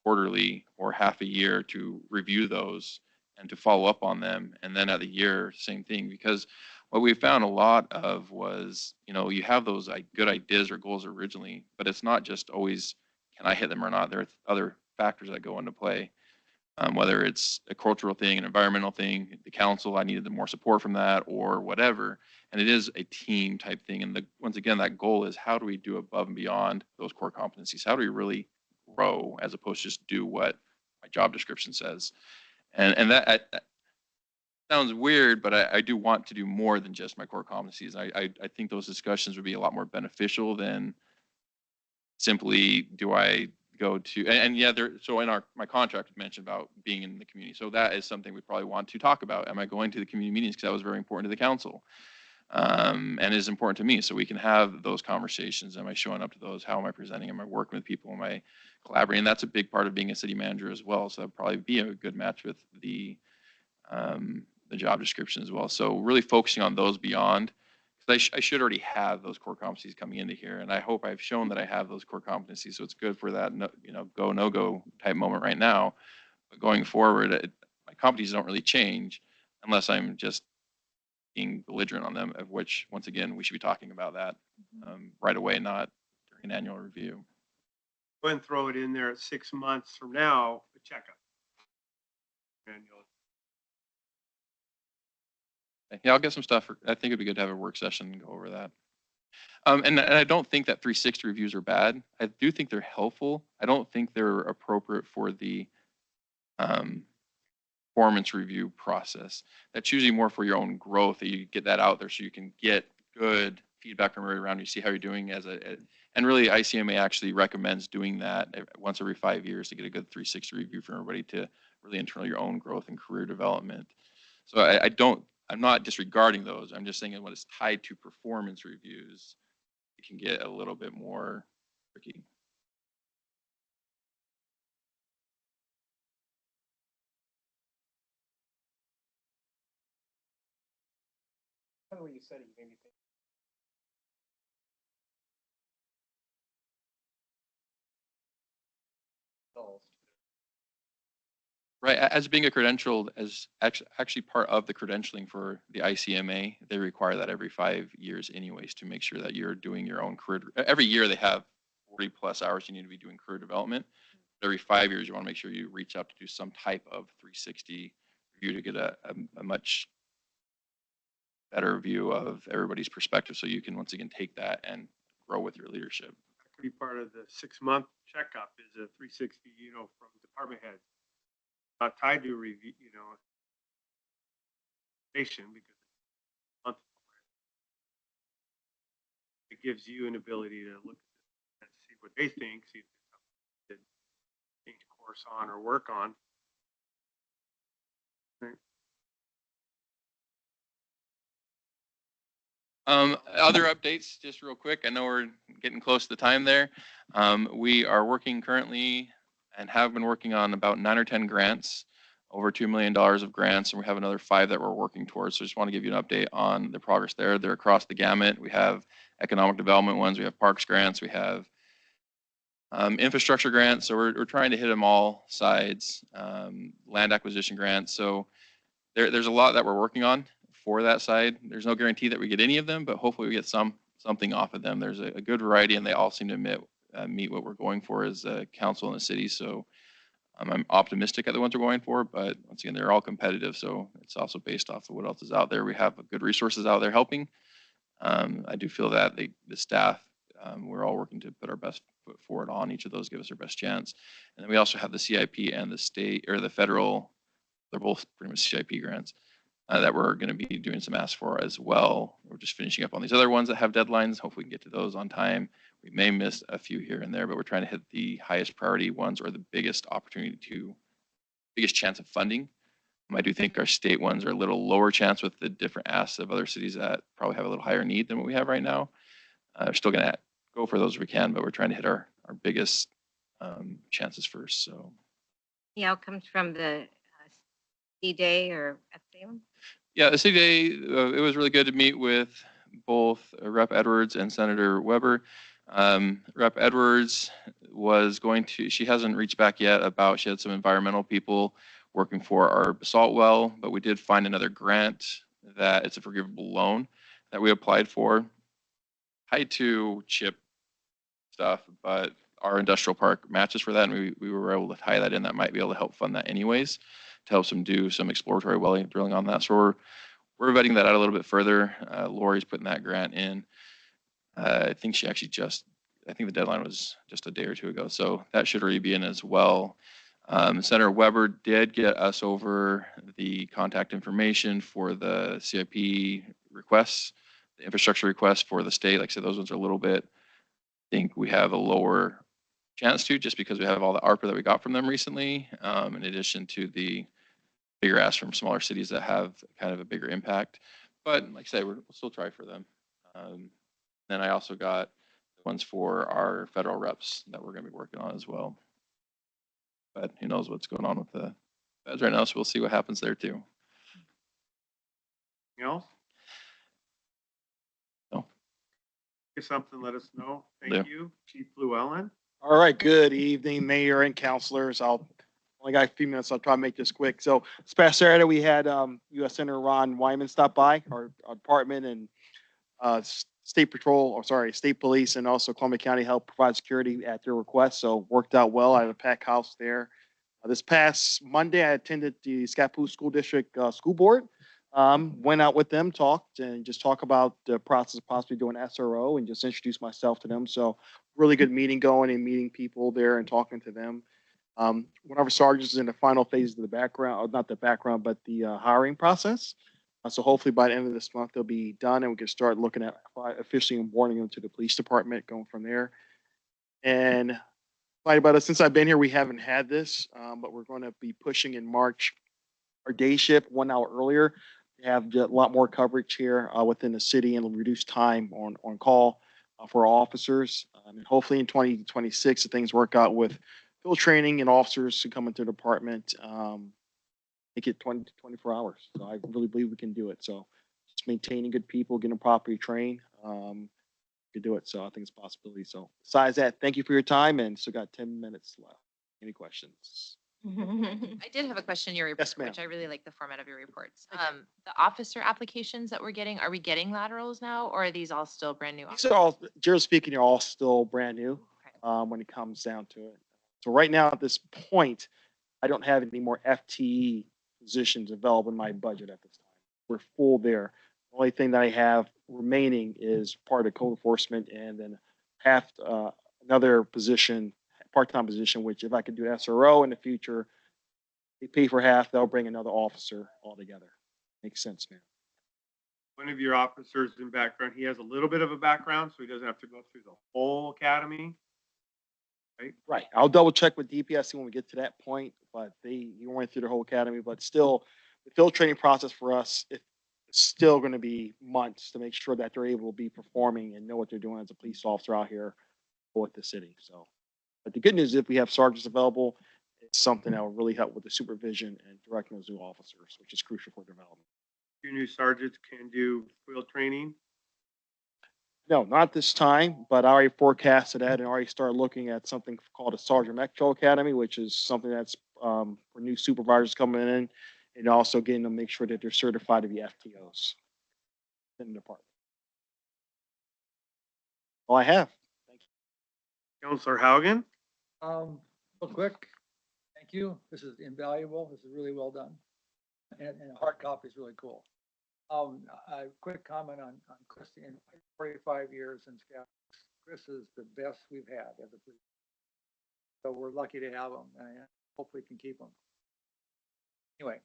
quarterly or half a year to review those and to follow up on them. And then at the year, same thing, because what we found a lot of was, you know, you have those good ideas or goals originally, but it's not just always, can I hit them or not? There are other factors that go into play. Whether it's a cultural thing, an environmental thing, the council, I needed more support from that or whatever. And it is a team type thing. And once again, that goal is how do we do above and beyond those core competencies? How do we really grow as opposed to just do what my job description says? And that sounds weird, but I do want to do more than just my core competencies. I think those discussions would be a lot more beneficial than simply do I go to and yeah there so in my contract mentioned about being in the community, so that is something we probably want to talk about. Am I going to the community meetings, because that was very important to the council, and is important to me, so we can have those conversations. Am I showing up to those? How am I presenting? Am I working with people? Am I collaborating? That's a big part of being a city manager as well, so that'd probably be a good match with the job description as well. So really focusing on those beyond, because I should already have those core competencies coming into here, and I hope I've shown that I have those core competencies. So it's good for that, go no go type moment right now. But going forward, my competencies don't really change unless I'm just being belligerent on them. Of which, once again, we should be talking about that right away, not during an annual review. Go ahead and throw it in there at 6 months from now, the checkup. Annual. Yeah, I'll get some stuff. I think it'd be good to have a work session and go over that. And I don't think that 360 reviews are bad. I do think they're helpful. I don't think they're appropriate for the performance review process. That's usually more for your own growth, that you get that out there so you can get good feedback from everybody around you, see how you're doing and really ICMA actually recommends doing that once every 5 years to get a good 360 review for everybody to really internal your own growth and career development. So I'm not disregarding those. I'm just saying when it's tied to performance reviews, it can get a little bit more tricky. When you said it, you made me think. Right, as being a credentialed, as actually part of the credentialing for the ICMA, they require that every 5 years anyways to make sure that you're doing your own career. Every year they have 40 plus hours you need to be doing career development. But every 5 years you want to make sure you reach out to do some type of 360 review to get a much better view of everybody's perspective, so you can once again take that and grow with your leadership. That could be part of the 6 month checkup is a 360, from department heads. Not tied to a review, station, because it gives you an ability to look and see what they think, see if it's something to change course on or work on. Right. Other updates, just real quick. I know we're getting close to the time there. We are working currently and have been working on about 9 or 10 grants over $2 million of grants, and we have another 5 that we're working towards. So just want to give you an update on the progress there. They're across the gamut. We have economic development ones, we have parks grants, we have infrastructure grants. So we're trying to hit them all sides, land acquisition grants. So there's a lot that we're working on for that side. There's no guarantee that we get any of them, but hopefully we get something off of them. There's a good variety, and they all seem to meet what we're going for as a council in the city. So I'm optimistic at the ones we're going for, but once again, they're all competitive. So it's also based off of what else is out there. We have good resources out there helping. I do feel that the staff, we're all working to put our best foot forward on each of those, give us our best chance. And then we also have the CIP and the state or the federal, they're both pretty much CIP grants that we're going to be doing some asks for as well. We're just finishing up on these other ones that have deadlines. Hopefully we can get to those on time. We may miss a few here and there, but we're trying to hit the highest priority ones or the biggest biggest chance of funding. I do think our state ones are a little lower chance with the different asks of other cities that probably have a little higher need than what we have right now. We're still going to go for those if we can, but we're trying to hit our biggest chances first. So The outcomes from the C-Day or FCM? yeah, the city day, it was really good to meet with both Rep. Edwards and Senator Weber. Rep. Edwards she hasn't reached back yet about, she had some environmental people working for our basalt well, but we did find another grant that it's a forgivable loan that we applied for, tied to chip stuff, but our industrial park matches for that, and we were able to tie that in. That might be able to help fund that anyways, to help them do some exploratory well drilling on that. So we're vetting that out a little bit further. Lori's putting that grant in. I think I think the deadline was just a day or two ago, so that should already be in as well. Senator Weber did get us over the contact information for the CIP requests, the infrastructure requests for the state. Like I said, those ones are a little bit, I think we have a lower chance to, just because we have all the ARPA that we got from them recently, in addition to the bigger asks from smaller cities that have kind of a bigger impact. But like I said, we'll still try for them. Then I also got the ones for our federal reps that we're going to be working on as well. But who knows what's going on with the feds right now, so we'll see what happens there too. Anything else? No. If something, let us know. Yeah. Thank you, Chief Llewellyn. All right, good evening, Mayor and councilors. I'll only got a few minutes. I'll try to make this quick. So this past Saturday, we had U.S. Senator Ron Wyman stop by our department, and state police, and also Columbia County helped provide security at their request. So worked out well. I had a packed house there. This past Monday, I attended the Scappoose School District School Board. Went out with them, talked about the process of possibly doing SRO, and just introduced myself to them. So really good meeting going and meeting people there and talking to them. One of our sergeants is in the final phase of the background, or not the background, but the hiring process. So hopefully by the end of this month, they'll be done, and we can start looking at officially awarding them to the police department, going from there. And about it, since I've been here, we haven't had this, but we're going to be pushing in March our day shift 1 hour earlier. We have a lot more coverage here within the city and reduce time on call for our officers. And hopefully in 2026, if things work out with field training and officers who come into the department, make it 20 to 24 hours. So I really believe we can do it. So just maintaining good people, getting them properly trained, to do it. So I think it's a possibility. So besides that, thank you for your time, and still got 10 minutes left. Any questions? I did have a question in your report, Yes, ma'am. which I really like the format of your reports. The officer applications that we're getting, are we getting laterals now, or are these all still brand new? These are all, generally speaking, they're all still brand new when it comes down to it. So right now at this point, I don't have any more FTE positions available in my budget at this time. We're full there. The only thing that I have remaining is part of code enforcement, and then another position, part-time position, which if I could do SRO in the future, they pay for half, they'll bring another officer altogether. Makes sense, man. One of your officers in background, he has a little bit of a background, so he doesn't have to go through the whole academy. Right. I'll double check with DPSC when we get to that point, but you went through the whole academy, but still the field training process for us, it's still going to be months to make sure that they're able to be performing and know what they're doing as a police officer out here with the city. So, but the good news is if we have sergeants available, that's something that will really help with the supervision and directing those new officers, which is crucial for development. 2 new sergeants can do field training. No, not this time, but I already forecasted that and already started looking at something called a Sergeant Metro Academy, which is something that's for new supervisors coming in, and also getting them to make sure that they're certified to be FTOs in the department. All I have. Thank you. Counselor Haugen? Real quick, thank you. This is invaluable. This is really well done. And a hard copy is really cool. A quick comment on Chris. In 45 years in Scap, Chris is the best we've had as a police. So we're lucky to have him, and hopefully can keep him. Anyway,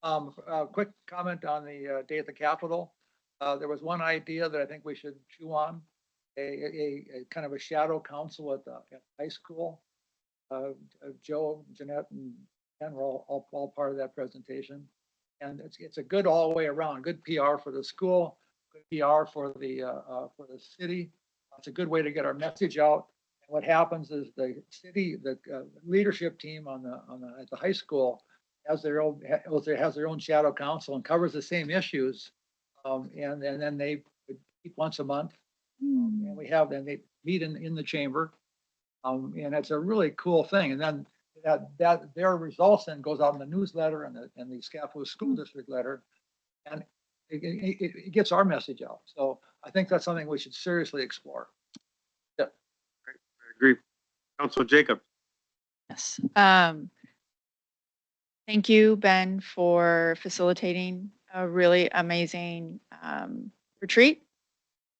a quick comment on the day at the Capitol. There was one idea that I think we should chew on, a kind of a shadow council at the high school. Joe, Jeanette, and Ken were all part of that presentation. And it's a good all the way around, good PR for the school, good PR for the city. It's a good way to get our message out. And what happens is the city, the leadership team at the high school has their own shadow council and covers the same issues. And then they meet once a month. And they meet in the chamber. And it's a really cool thing. And then that their results then goes out in the newsletter and the Scapa School District letter, and it gets our message out. So I think that's something we should seriously explore. Yeah. I agree. Counselor Jacob? Yes. Thank you, Ben, for facilitating a really amazing retreat.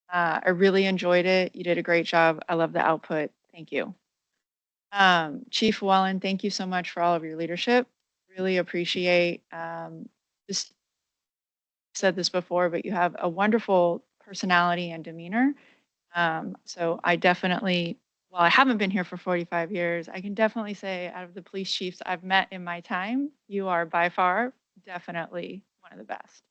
I really enjoyed it. You did a great job. I love the output. Thank you. Chief Wellen, thank you so much for all of your leadership. Really appreciate, just said this before, but you have a wonderful personality and demeanor. So I definitely, while I haven't been here for 45 years, I can definitely say out of the police chiefs I've met in my time, you are by far definitely one of the best.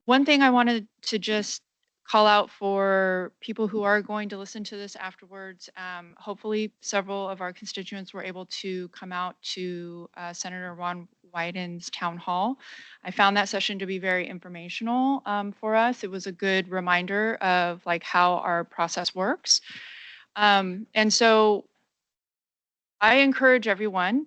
One thing I wanted to just call out for people who are going to listen to this afterwards. Hopefully several of our constituents were able to come out to Senator Ron Wyden's town hall. I found that session to be very informational for us. It was a good reminder of like how our process works. And so I encourage everyone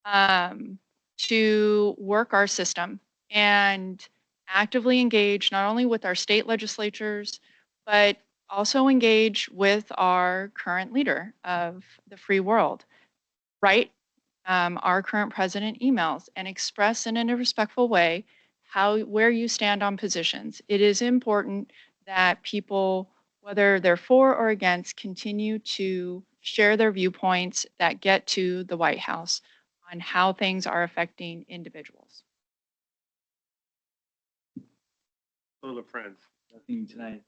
to work our system and actively engage not only with our state legislatures, but also engage with our current leader of the free world. Write our current president emails and express in a respectful way where you stand on positions. It is important that people, whether they're for or against, continue to share their viewpoints that get to the White House on how things are affecting individuals. Little friends. Nothing tonight.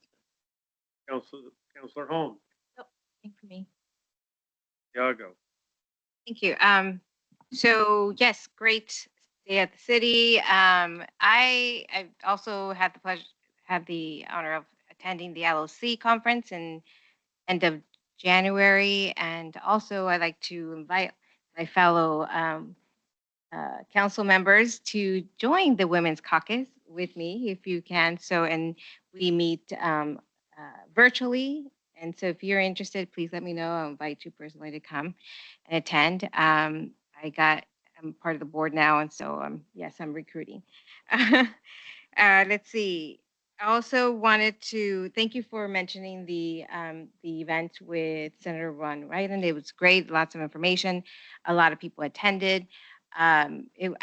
Counselor Holmes? Thank for me. Iago? Thank you. So yes, great day at the city. I also had the honor of attending the LOC conference in end of January, and also I'd like to invite my fellow council members to join the Women's Caucus with me if you can. So, and we meet virtually. And so if you're interested, please let me know. I'll invite you personally to come and attend. I'm part of the board now. And so, yes, I'm recruiting. Let's see. I also wanted to thank you for mentioning the event with Senator Ron Wyden. It was great, lots of information. A lot of people attended. I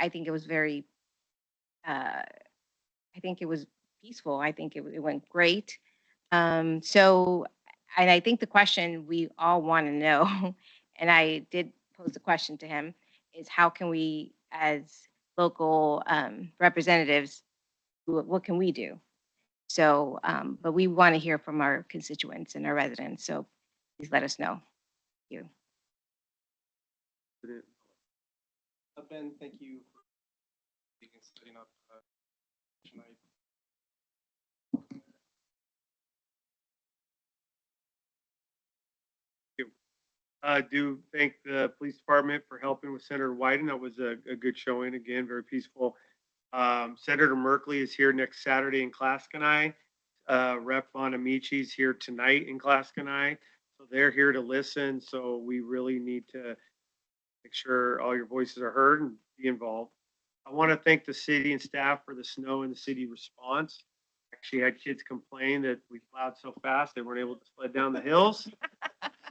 think it was very, I think it was peaceful. I think it went great. So, and I think the question we all want to know, and I did pose the question to him, is how can we, as local representatives, what can we do? So, but we want to hear from our constituents and our residents. So please let us know. Thank you. Ben, thank you for setting up tonight. do thank the police department for helping with Senator Wyden. That was a good showing. Again, very peaceful. Senator Merkley is here next Saturday in Clascanai. Rep. Von Amici's here tonight in Clascanai. So they're here to listen. So we really need to make sure all your voices are heard and be involved. I want to thank the city and staff for the snow and the city response. Actually had kids complain that we plowed so fast they weren't able to sled down the hills.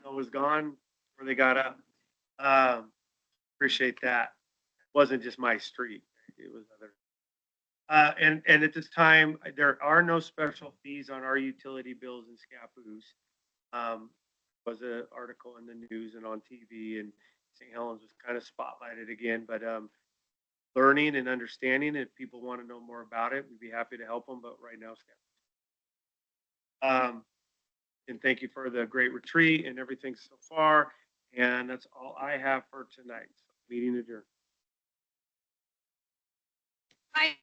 Snow was gone before they got up. Appreciate that. It wasn't just my street. It was other. And at this time, there are no special fees on our utility bills in Scappoose. Was an article in the news and on TV, and St. Helens was kind of spotlighted again, but learning and understanding, if people want to know more about it, we'd be happy to help them, but right now, Scappoose. And thank you for the great retreat and everything so far. And that's all I have for tonight. So, meeting adjourned. Bye.